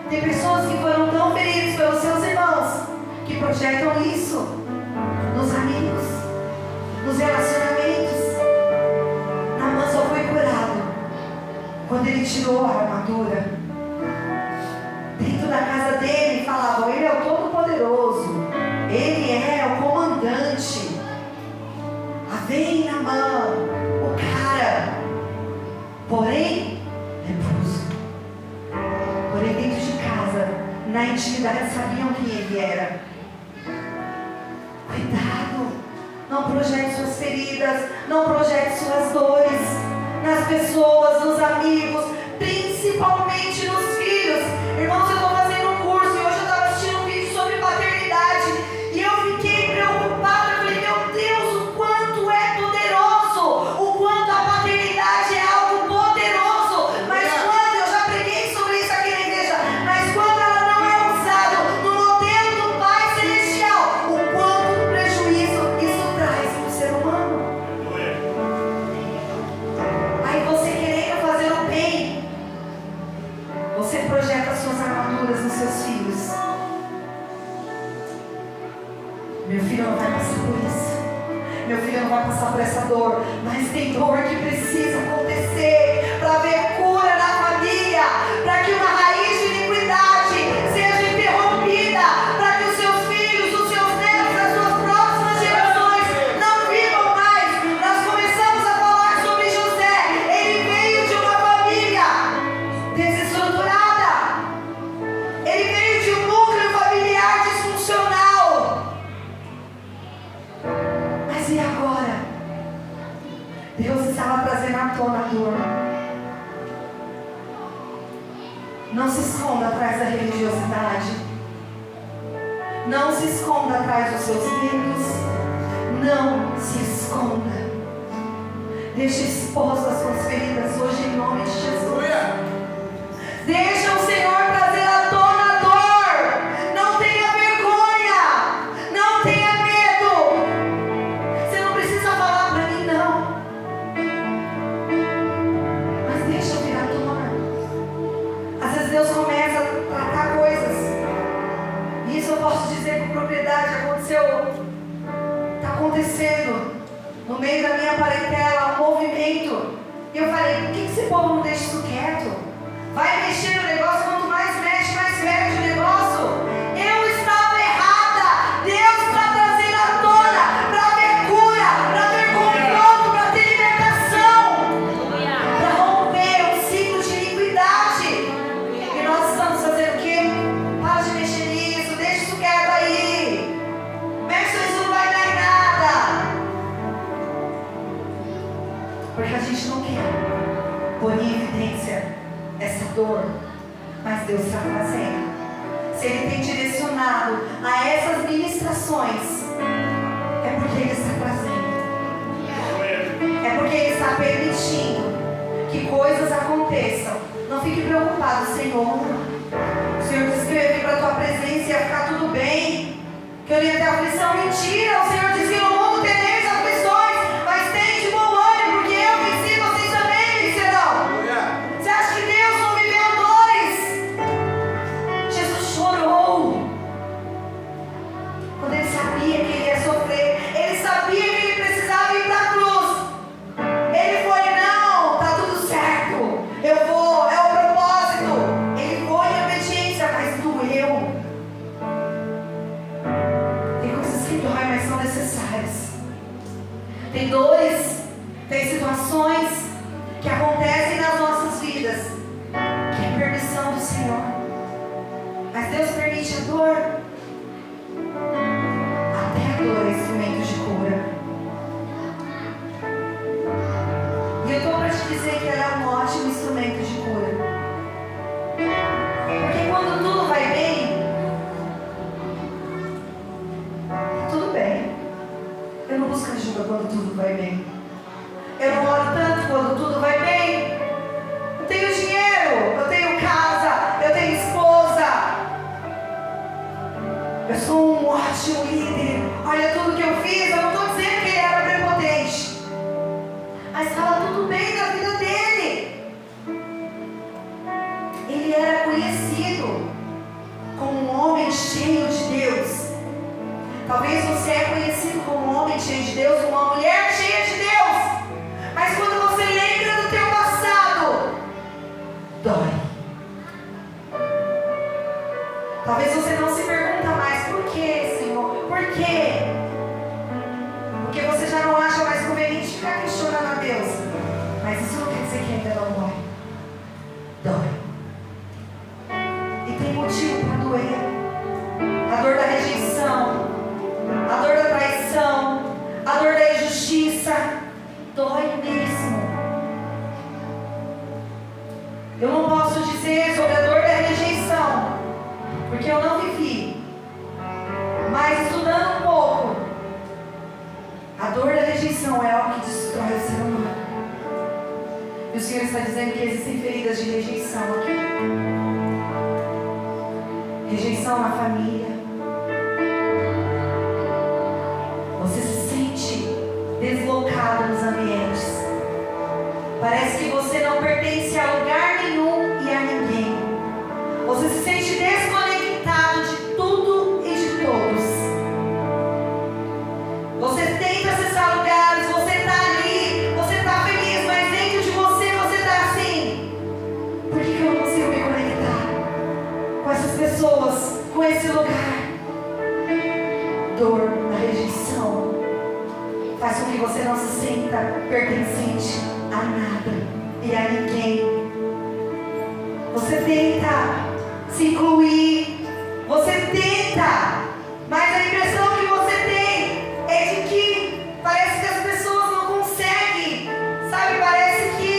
Tem pessoas que foram tão feridas pelos seus irmãos que projetam isso nos amigos, nos relacionamentos. Naamã só foi curado quando ele tirou a armadura. Dentro da casa dele falavam, ele é o Todo-Poderoso, ele é o comandante. Vem Naamã, o cara porém leproso. Porém dentro de casa, na intimidade, sabiam quem ele era. Cuidado, não projete suas feridas, não projete suas dores nas pessoas, nos amigos, principalmente nos filhos. Irmãos, eu estou fazendo um curso e hoje eu estava assistindo um vídeo sobre paternidade e eu fiquei preocupada. Eu falei, meu Deus, o quanto é poderoso, o quanto a paternidade é algo poderoso. Mas quando, eu já preguei sobre isso aqui na igreja, mas quando ela não é usada no modelo do Pai Celestial, o quanto prejuízo isso traz para o ser humano. Aí você querendo fazer o bem, você projeta suas armaduras nos seus filhos. Meu filho não vai passar por isso. Meu filho não vai passar por essa dor. Mas tem dor que precisa acontecer para haver cura na família, para que uma raiz de iniquidade seja interrompida, para que os seus filhos, os seus netos, as suas próximas gerações não vivam mais. Nós começamos a falar sobre José. Ele veio de uma família desestruturada. Ele veio de um núcleo familiar disfuncional. Mas e agora? Deus estava trazendo à tona a dor. Não se esconda atrás da religiosidade. Não se esconda atrás dos seus medos. Não se esconda. Deixe exposto as suas feridas hoje em nome de Jesus. Deixa o Senhor trazer à tona a dor. Não tenha vergonha. Não tenha medo. Você não precisa falar para mim, não. Mas deixa eu vir à tona. Às vezes Deus começa a tratar coisas. E isso eu posso dizer com propriedade. Está acontecendo no meio da minha parentela um movimento. E eu falei, por que esse povo não deixa isso quieto? Vai mexer no negócio, quanto mais mexe, mais perde o negócio. Eu estava errada. Deus está trazendo à tona para ver cura, para ver confronto, para ter libertação, para romper um ciclo de iniquidade. E nós estamos fazendo o quê? Para de mexer nisso, deixa isso quieto aí. Mexe, isso não vai dar em nada. Porque a gente não quer pôr em evidência essa dor, mas Deus está trazendo. Se Ele tem direcionado a essas ministrações, é porque Ele está trazendo, é porque Ele está permitindo que coisas aconteçam. Não fique preocupado, Senhor. O Senhor disse que eu ia vir para a Tua presença e ia ficar tudo bem, que eu ia ter aflição. Mentira, o Senhor disse que no mundo tereis aflições, mas tem de bom ânimo, porque eu venci, vocês também vencerão. Você acha que Deus não viveu dores? Jesus chorou quando Ele sabia que Ele ia sofrer. Ele sabia que Ele precisava ir para a cruz. Ele foi, não, tá tudo certo, eu vou, é o propósito. Ele foi em obediência, mas doeu. Tem coisas que doem, mas são necessárias. Tem dores, tem situações que acontecem nas nossas vidas, que é permissão do Senhor. Mas Deus permite a dor. Até a dor é instrumento de cura. E eu estou para te dizer que ela é um ótimo instrumento de cura. Porque quando tudo vai bem, tudo bem. Eu não busco ajuda quando tudo vai bem. Eu não oro tanto quando tudo vai bem. Eu tenho dinheiro, eu tenho casa, eu tenho esposa. Eu sou um ótimo líder. Olha tudo que eu fiz. Eu não estou dizendo que ele era prepotente, mas estava tudo bem na vida dele. Ele era conhecido como um homem cheio de Deus. Talvez você é conhecido como um homem cheio de Deus, uma mulher cheia de Deus. Mas quando você lembra do teu passado, dói. Talvez você não se pergunta mais, por que, Senhor? Por quê? Porque você já não acha mais conveniente ficar questionando a Deus. Mas isso não quer dizer que ainda não dói. ser humano. E o Senhor está dizendo que existem feridas de rejeição aqui. Rejeição na família. Você se sente deslocado nos ambientes. Parece que você não pertence a lugar nenhum e a ninguém. Você se sente desconectado de tudo e de todos. Você tenta acessar lugares, você está ali, você está feliz, mas dentro de você está assim. Por que eu não consigo me conectar com essas pessoas, com esse lugar? Dor na rejeição faz com que você não se sinta pertencente a nada e a ninguém. Você tenta se incluir, você tenta, mas a impressão que você tem é de que parece que as pessoas não conseguem, sabe? Parece que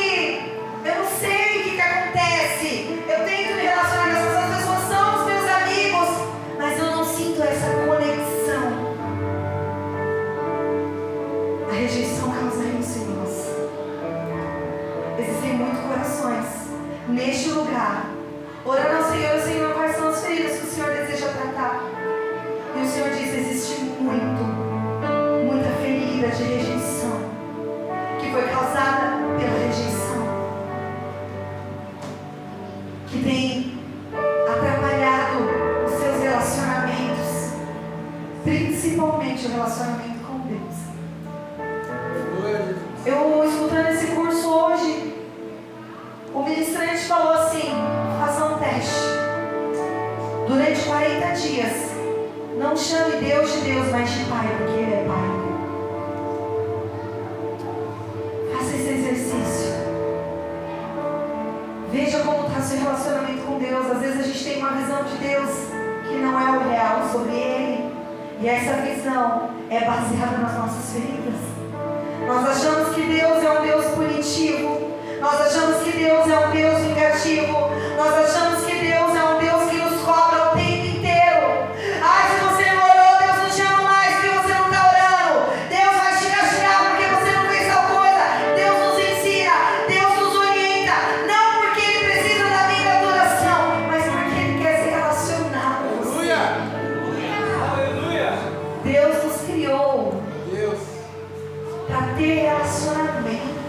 eu não sei o que acontece. Eu tento me relacionar com essas pessoas, são os meus amigos, mas eu não sinto essa conexão. A rejeição causa isso em nós. Existem muitos corações neste lugar, orando ao Senhor, Senhor, quais são as feridas que o Senhor deseja tratar? E o Senhor diz, existe muita ferida de rejeição, que foi causada pela rejeição, que tem atrapalhado os seus relacionamentos, principalmente o relacionamento com Deus. Eu, escutando esse curso hoje, o ministrante falou assim, faça um teste. Durante 40 dias, não chame Deus de Deus, mas de Pai, porque Ele é Pai. Faça esse exercício. Veja como está seu relacionamento com Deus. Às vezes a gente tem uma visão de Deus que não é o real sobre Ele. E essa visão é baseada nas nossas feridas. Nós achamos que Deus é um Deus punitivo. Nós achamos que Deus é um Deus vingativo. Nós achamos que Deus é um Deus que nos cobra o tempo inteiro. Ah, se você não orou, Deus não te ama mais porque você não está orando. Deus vai te castigar porque você não fez tal coisa. Deus nos ensina, Deus nos orienta. Não porque Ele precisa da minha adoração, mas porque Ele quer se relacionar com você. Aleluia! Deus nos criou para ter relacionamento.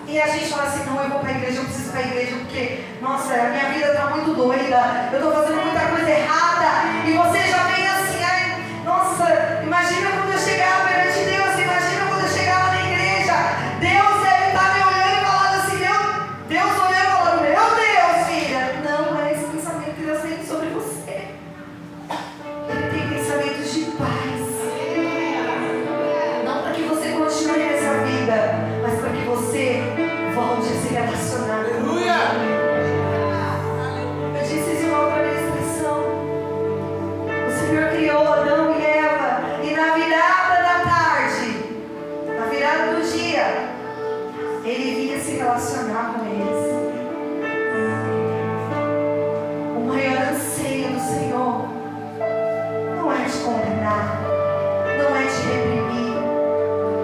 E a gente fala assim, não, eu vou para a igreja, eu preciso para a igreja porque, nossa, a minha vida está muito doida, eu estou fazendo muita coisa errada, e você já vem assim, ai, nossa, imagina quando eu chegar perante Deus, imagina quando eu chegar lá na igreja, Deus deve estar me olhando e falando assim, Deus olhando e falando, meu Deus, filha, não é esse pensamento que Deus tem sobre você. Ele tem pensamentos de paz, não para que você continue nessa vida, mas para que você volte a se relacionar. Aleluia! Eu disse isso em uma outra ministração. O Senhor criou Adão e Eva, e na virada da tarde, na virada do dia, Ele vinha se relacionar com eles. O maior anseio do Senhor não é te condenar, não é te reprimir,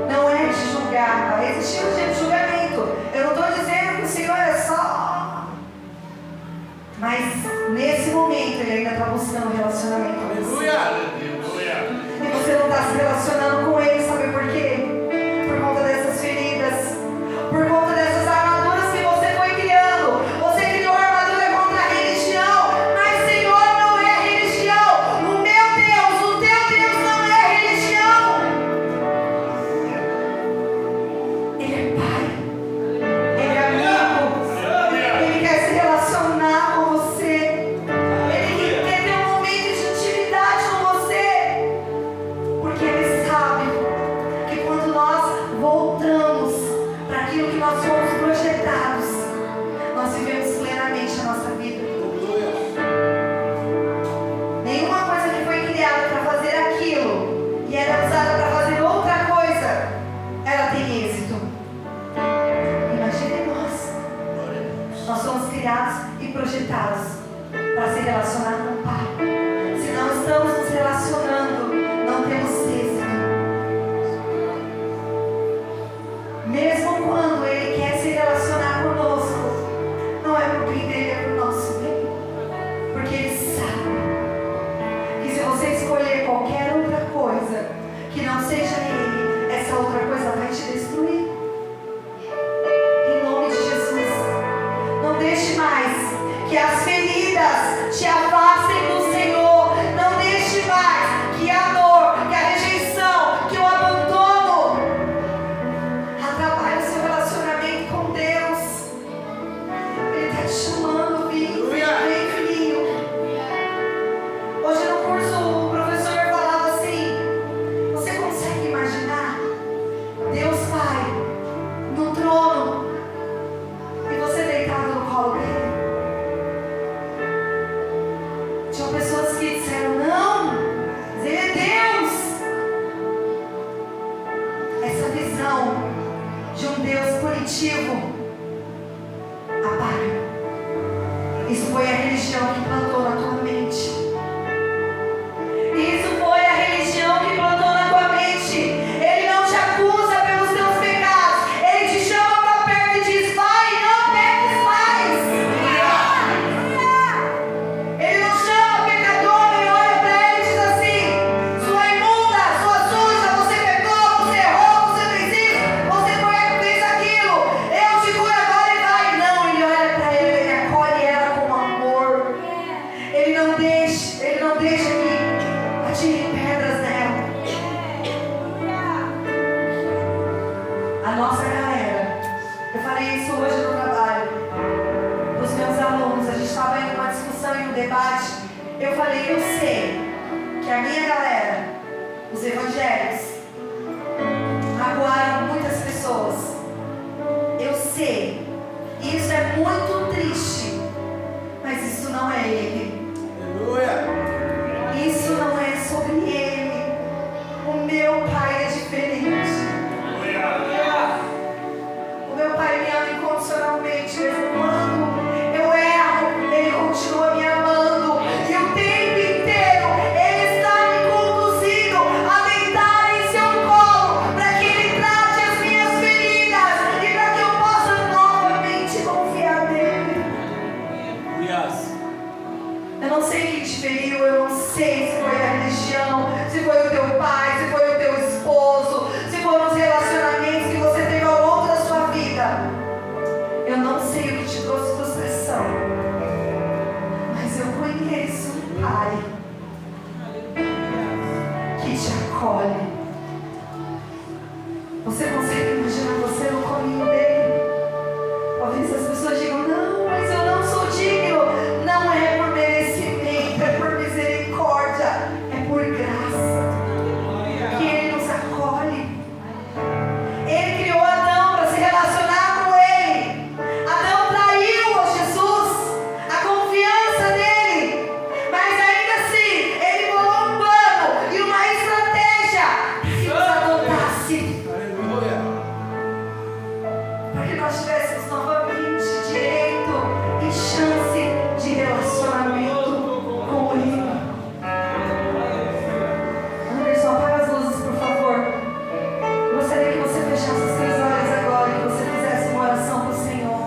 não é te julgar. Vai existir um dia de julgamento. Eu não estou dizendo que o Senhor é só. Mas nesse momento Ele ainda está buscando um relacionamento com você. E você não está se relacionando com Ele, sabe por quê? Por conta dessas feridas, por conta dessas armaduras que você foi criando. Você criou a armadura contra a religião, mas Senhor não é religião. O meu Deus, o teu Deus não é religião. Ele é Pai, Ele é amigo, Ele quer se relacionar com você, Ele quer ter um momento de intimidade com você, porque Ele sabe seja Ele, essa outra coisa vai te destruir. Em nome de Jesus, não deixe mais que as feridas te afastem do Senhor. Não deixe mais que a dor, que a rejeição, que o abandono atrapalhe o seu relacionamento com Deus. Ele está te chamando, filho. Vem, filhinho. Hoje no curso o professor falava assim: você consegue imaginar Deus Pai no trono e você deitado no colo dele? Tinham pessoas que disseram: não, Ele é Deus. Essa visão de um Deus punitivo apaga. Isso foi a religião que plantou na tua mente. Isso foi a religião que plantou na tua mente. Ele não te acusa pelos teus pecados. Ele te chama para perto e diz: vai, não peques mais. Ele não chama pecador, ele olha para ele e diz assim: sua imunda, sua suja, você pecou, você errou, você fez isso, você fez aquilo, eu te curo agora e vai. Não, ele olha para ele, ele acolhe ela com amor. Ele não deixa que atire pedras nela. A nossa galera, eu falei isso hoje no trabalho, os meus alunos, a gente estava em uma discussão, em um debate. Eu falei: eu sei que a minha galera, os evangélicos, magoaram muitas pessoas. Eu sei, e isso é muito triste, mas isso não é ele. Isso não é sobre ele. O meu pai é diferente. O meu pai me ama incondicionalmente. Mesmo quando eu erro, ele continua me amando. E o tempo inteiro ele está me conduzindo a deitar em seu colo, para que ele trate as minhas feridas e para que eu possa novamente confiar nele. Eu não sei quem te feriu, eu não sei se foi a religião, se foi o teu pai, se foi o teu esposo, se foram os relacionamentos que você teve ao longo da sua vida. Eu não sei o que te trouxe frustração, mas eu conheço um pai que te acolhe. Você consegue imaginar você no colinho dele? Talvez as pessoas digam: não, mas eu não sou digno. Não é por merecimento, é por misericórdia, é por graça que ele nos acolhe. Ele criou Adão para se relacionar com ele. Adão traiu a Jesus, a confiança dele, mas ainda assim ele bolou um plano e uma estratégia que nos adotasse, para que nós tivéssemos novamente direito e chance de relacionamento com ele. Anderson, apaga as luzes, por favor. Eu gostaria que você fechasse os seus olhos agora e que você fizesse uma oração para o Senhor.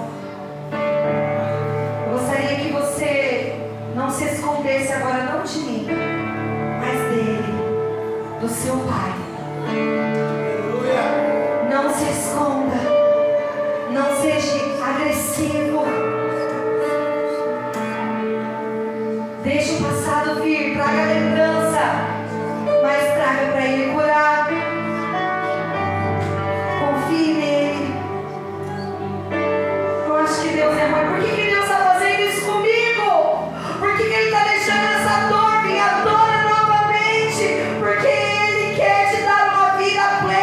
Eu gostaria que você não se escondesse agora, não de mim, mas dele, do seu Pai. Não se esconda, não seja agressivo. Deixa o passado vir, traga lembrança, mas traga para ele curar. Confie nele. Eu acho que Deus é mãe. Por que Deus está fazendo isso comigo? Por que Ele está deixando essa dor vir à tona novamente? Porque Ele quer te dar uma vida plena.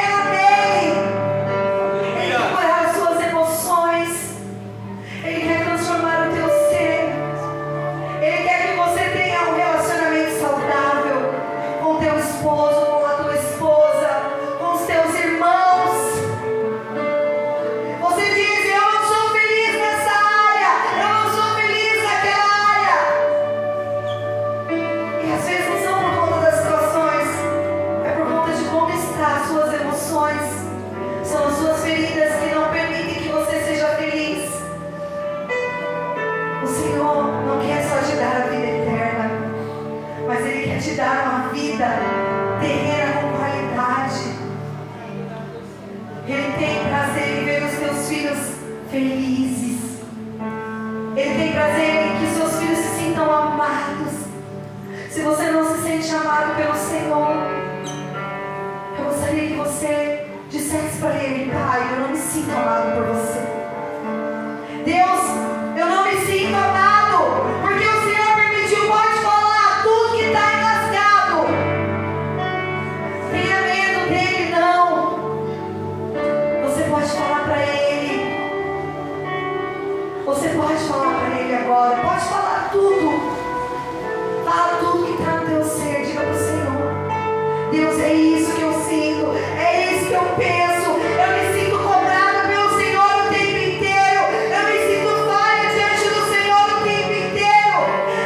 ver os teus filhos felizes. Ele tem prazer em que seus filhos se sintam amados. Se você não se sente amado pelo Senhor, eu gostaria que você dissesse para Ele: Pai, eu não me sinto amado por você. Deus, eu não me sinto amado, porque o Senhor permitiu. Pode falar tudo que está engasgado. Tenha medo dele, não. Você pode falar para Ele. Você pode falar para Ele agora. Pode falar tudo. Fala tudo que está no teu ser. Diga para o Senhor: Deus, é isso que eu sinto. É isso que eu penso. Eu me sinto cobrada pelo Senhor o tempo inteiro. Eu me sinto falha diante do Senhor o tempo inteiro.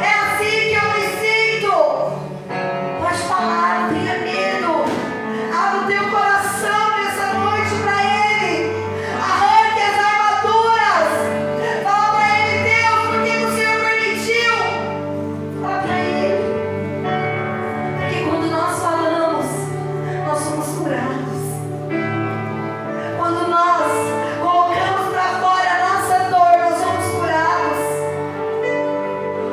É assim que eu me sinto. Pode falar, não tenha medo. Abra o teu coração nessa noite para Ele. Arranque as armaduras. Fala para Ele: Deus, por que o Senhor permitiu? Fala para Ele. Porque quando nós falamos, nós somos curados. Quando nós colocamos para fora a nossa dor, nós somos curados.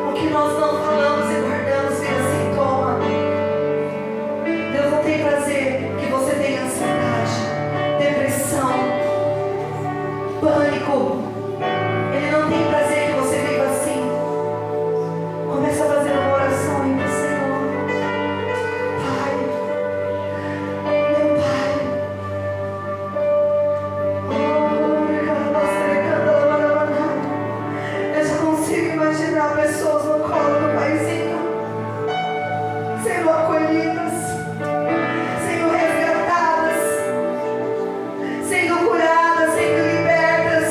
O que nós não falamos e guardamos vira sintoma. Deus não tem prazer que você tenha ansiedade, depressão, pânico. Ele não tem prazer que você viva assim. Começa a fazer uma oração aí para o Senhor. Pai, meu Pai. Eu já consigo imaginar pessoas no colo do Paizinho sendo acolhidas, sendo resgatadas, sendo curadas, sendo libertas.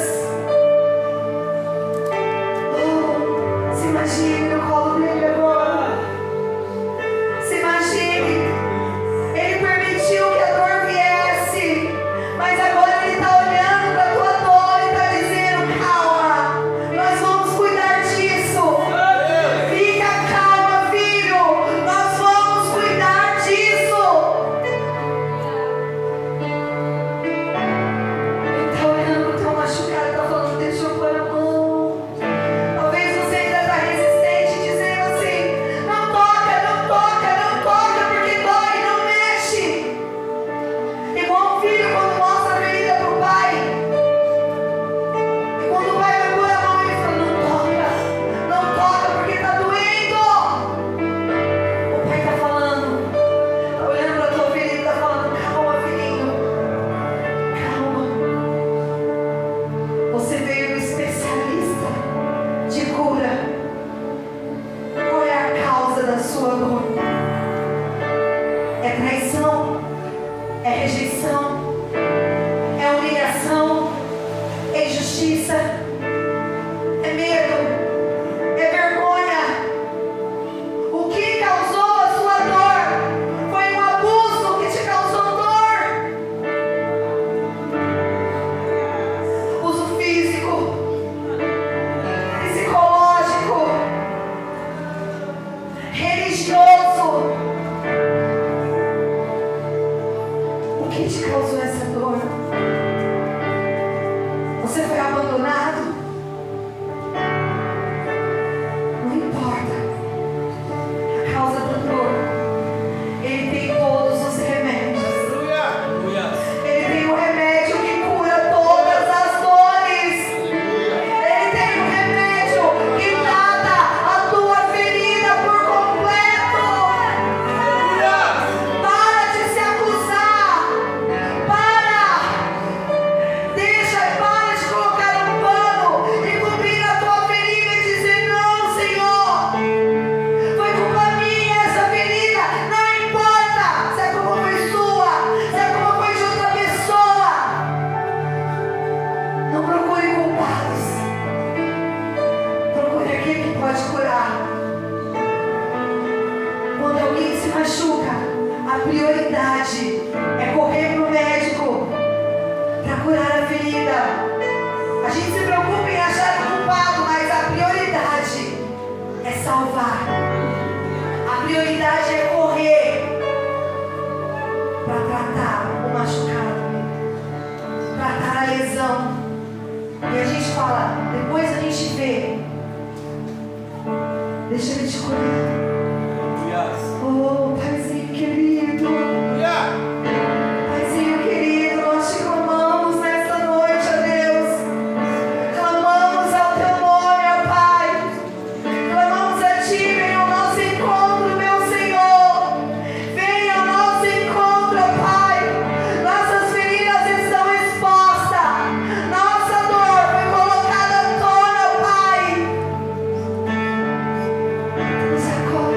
Se imagine no colo dele agora. Se imagine. Ele permitiu que a dor viesse, mas agora Ele está olhando para a tua dor e está dizendo: calma, nós vamos cuidar disso. Fica calma, filho, nós vamos cuidar disso. Ele está olhando para o teu machucado e está falando: deixa eu pôr a mão. Talvez você ainda está resistente, dizendo assim: não toca, não toca, não toca, porque dói, não mexe. Igual um filho quando mostra a ferida para o pai. E quando o pai vai pôr a mão, ele fala: não toca, porque está doendo. O pai está falando, está olhando para a tua ferida e está falando: calma, filhinho, calma. Você veio no especialista de cura. Qual é a causa da sua dor? É traição? É rejeição? É humilhação? É injustiça? É medo? É vergonha? O que causou a sua dor? Foi um abuso que te causou dor? Uso físico? Psicológico? Religioso? O que te causou essa dor? Você foi abandonado? Não importa. A causa da dor, Ele tem todos os remédios. Ele tem o remédio que cura todas as dores. Ele tem o remédio que trata a tua ferida por completo. Para de se acusar. Para de colocar um pano e cobrir a tua ferida e dizer: não, Senhor, foi culpa minha essa ferida. Não importa se a culpa foi sua, se a culpa foi de outra pessoa. Não procure culpados. Procure aquele que pode curar. Quando alguém se machuca, a prioridade é correr para o médico para curar a ferida. A gente se preocupa em achar o culpado, mas a prioridade é salvar. A prioridade é correr para tratar o machucado, para tratar a lesão. E a gente fala, depois a gente vê. Deixa ele te curar. Oh, Paizinho querido. Paizinho querido, nós te clamamos nessa noite, ó Deus. Clamamos ao teu nome, ó Pai. Clamamos a ti, venha ao nosso encontro, meu Senhor. Venha ao nosso encontro, ó Pai. Nossas feridas estão expostas. Nossa dor foi colocada à tona, ó Pai. Nos acolhe.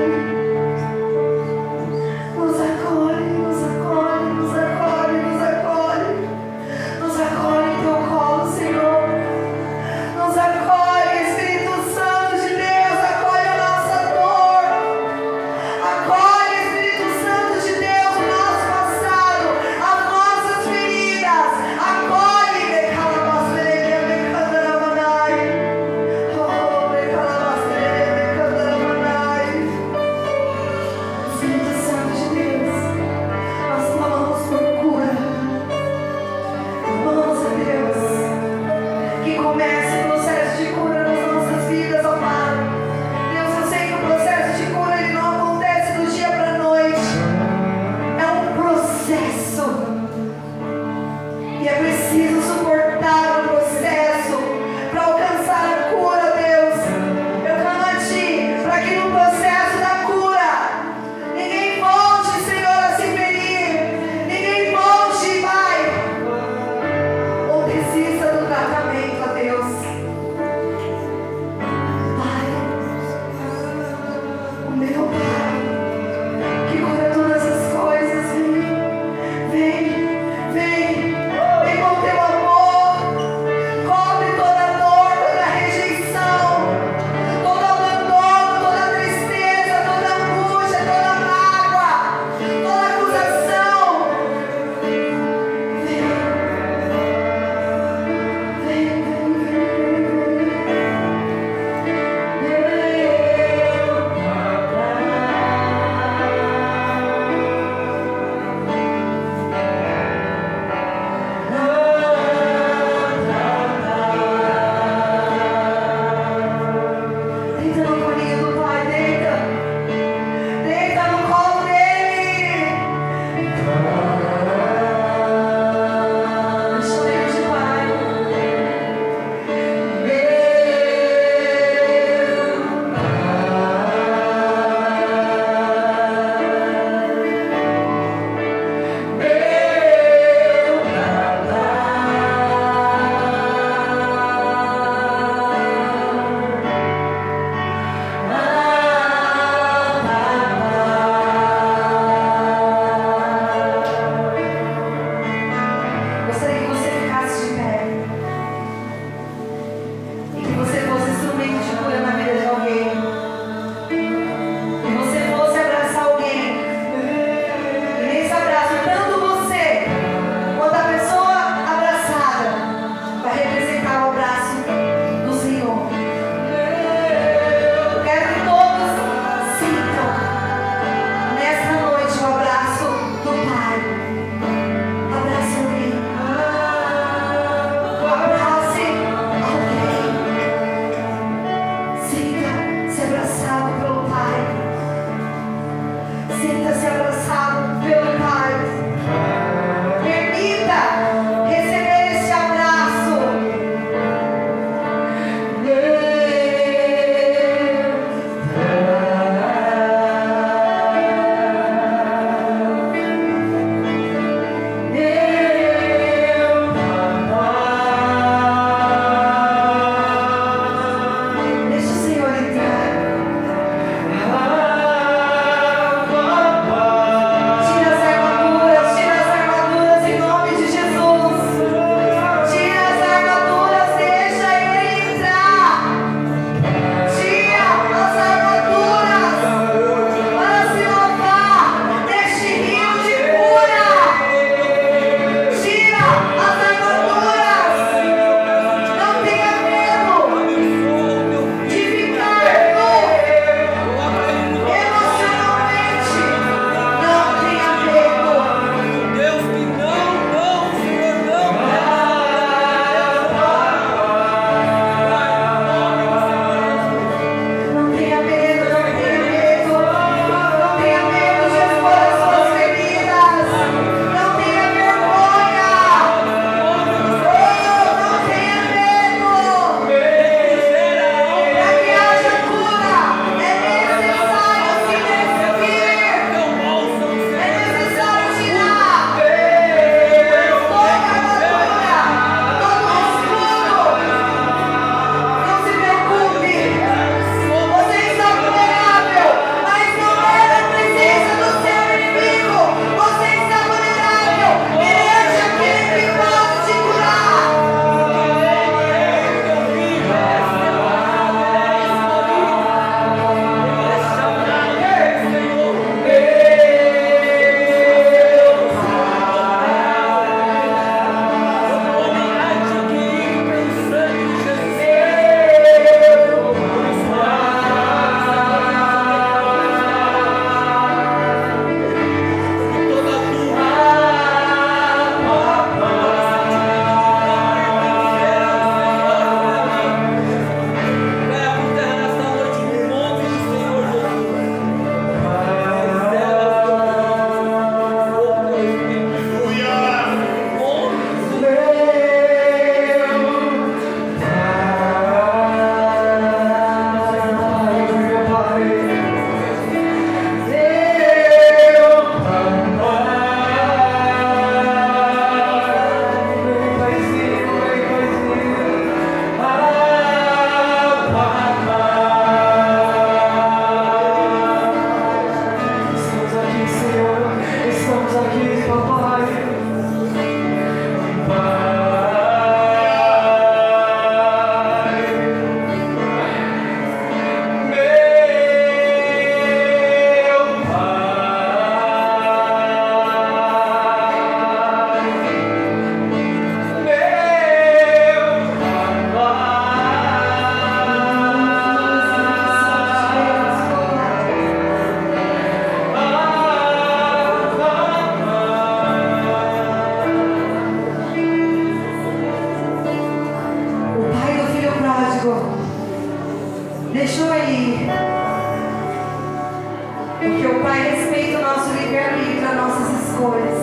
respeita o nosso livre-arbítrio, as nossas escolhas.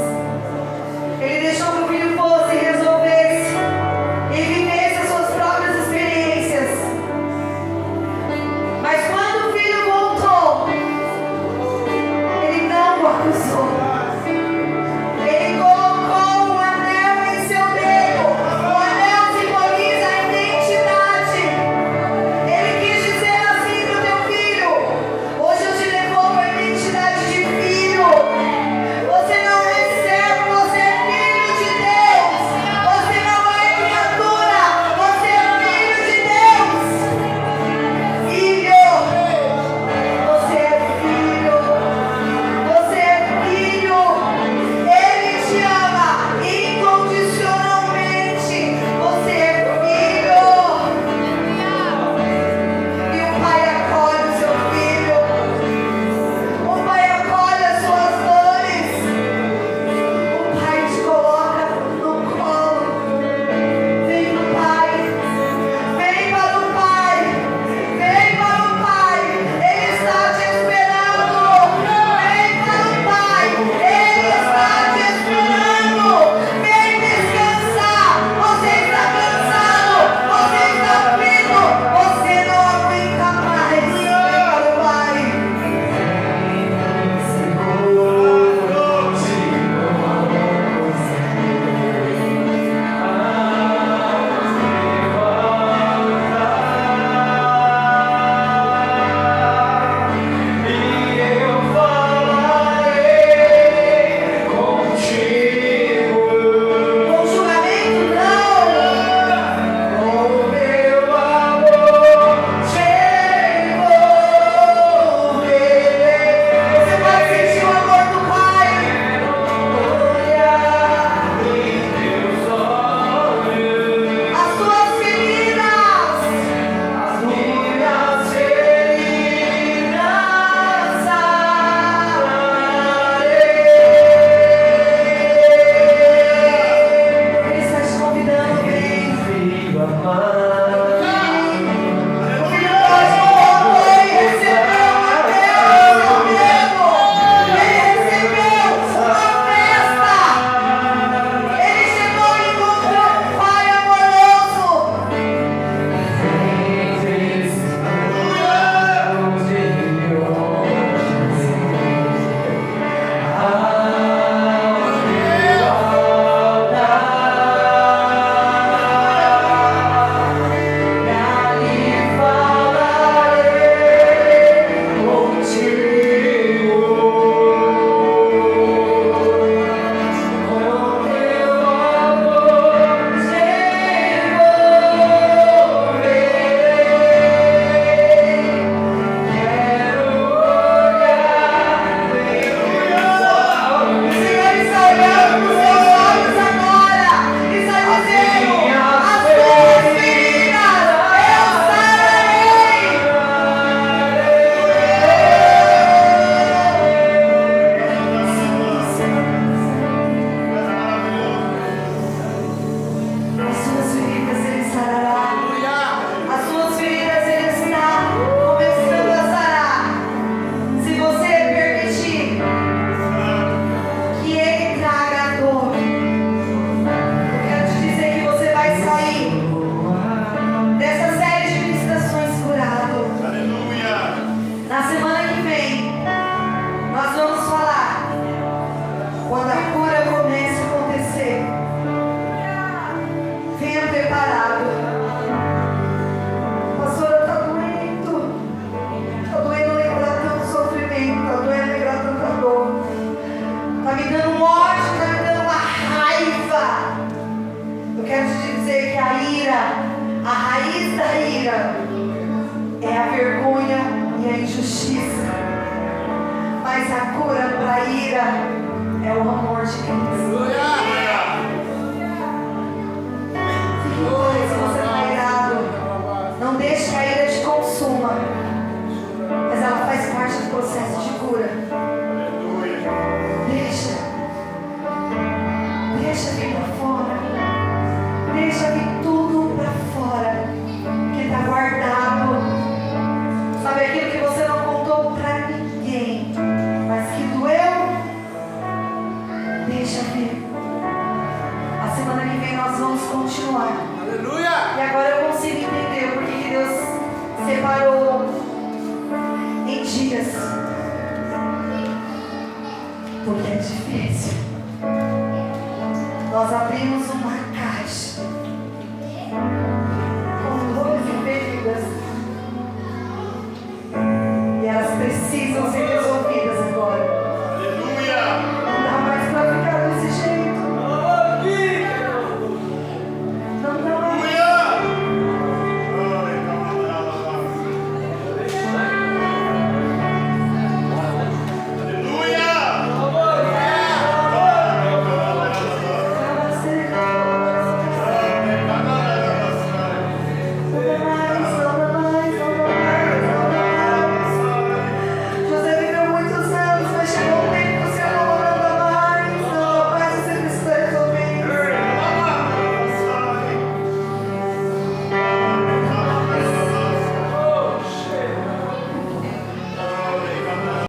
Ele deixou que o filho fosse e resolvesse e vivesse as suas próprias experiências. Mas quando o filho voltou, ele não o acusou. Ele colocou um anel em seu dedo. O anel simboliza a identidade. Ele quis dizer assim para o teu filho: hoje eu te devolvo a identidade de filho. Você não recebe, você é filho de Deus. Você não é criatura, você é filho de Deus. Filho, você é filho. Você é filho. Ele te ama incondicionalmente. Você é filho. E o pai acolhe o seu filho. O pai acolhe as suas dores. O pai te coloca no colo. Vem pro pai. Vem para o pai. Vem para o pai. Ele está te esperando. Vem para o pai. Ele está te esperando. Vem descansar. Você está cansado. Você está aflito. Você não aguenta mais. Vem para o pai. Com julgamento, não. Com o meu amor te envolverei. Você vai sentir o amor do pai. As suas feridas, as minhas feridas sararei. Ele está te convidando, vem. O filho pródigo voltou e recebeu uma bênção mesmo. Ele recebeu uma festa. Ele chegou e encontrou um pai amoroso. O Senhor está olhando nos seus olhos agora e está dizendo: as tuas feridas eu sararei. As suas feridas ele sarará. As suas feridas ele está começando a sarar. Se você permitir que ele traga a dor, eu quero te dizer que você vai sair dessa série de ministrações curado. Na semana que vem, nós vamos falar quando a cura começa a acontecer. Venha preparado. Pastora, está doendo. Está doendo lembrar tanto sofrimento. Está doendo lembrar tanta dor. Está me dando um ódio, está me dando uma raiva. Eu quero te dizer que a ira, a raiz da ira, é a vergonha e a injustiça. Mas a cura para a ira é o amor de Cristo. Fique em paz se você está irado. Não deixe que a ira te consuma. Mas ela faz parte do processo de cura. Deixa. Deixa vir para fora. Deixa vir tudo para fora. Que está guardado. Sabe aquilo que você não contou para ninguém, mas vir. A semana que vem nós vamos continuar. Aleluia! E agora eu consigo entender por que Deus separou em dias. Porque é difícil. Nós abrimos uma caixa com 12 feridas. E elas precisam ser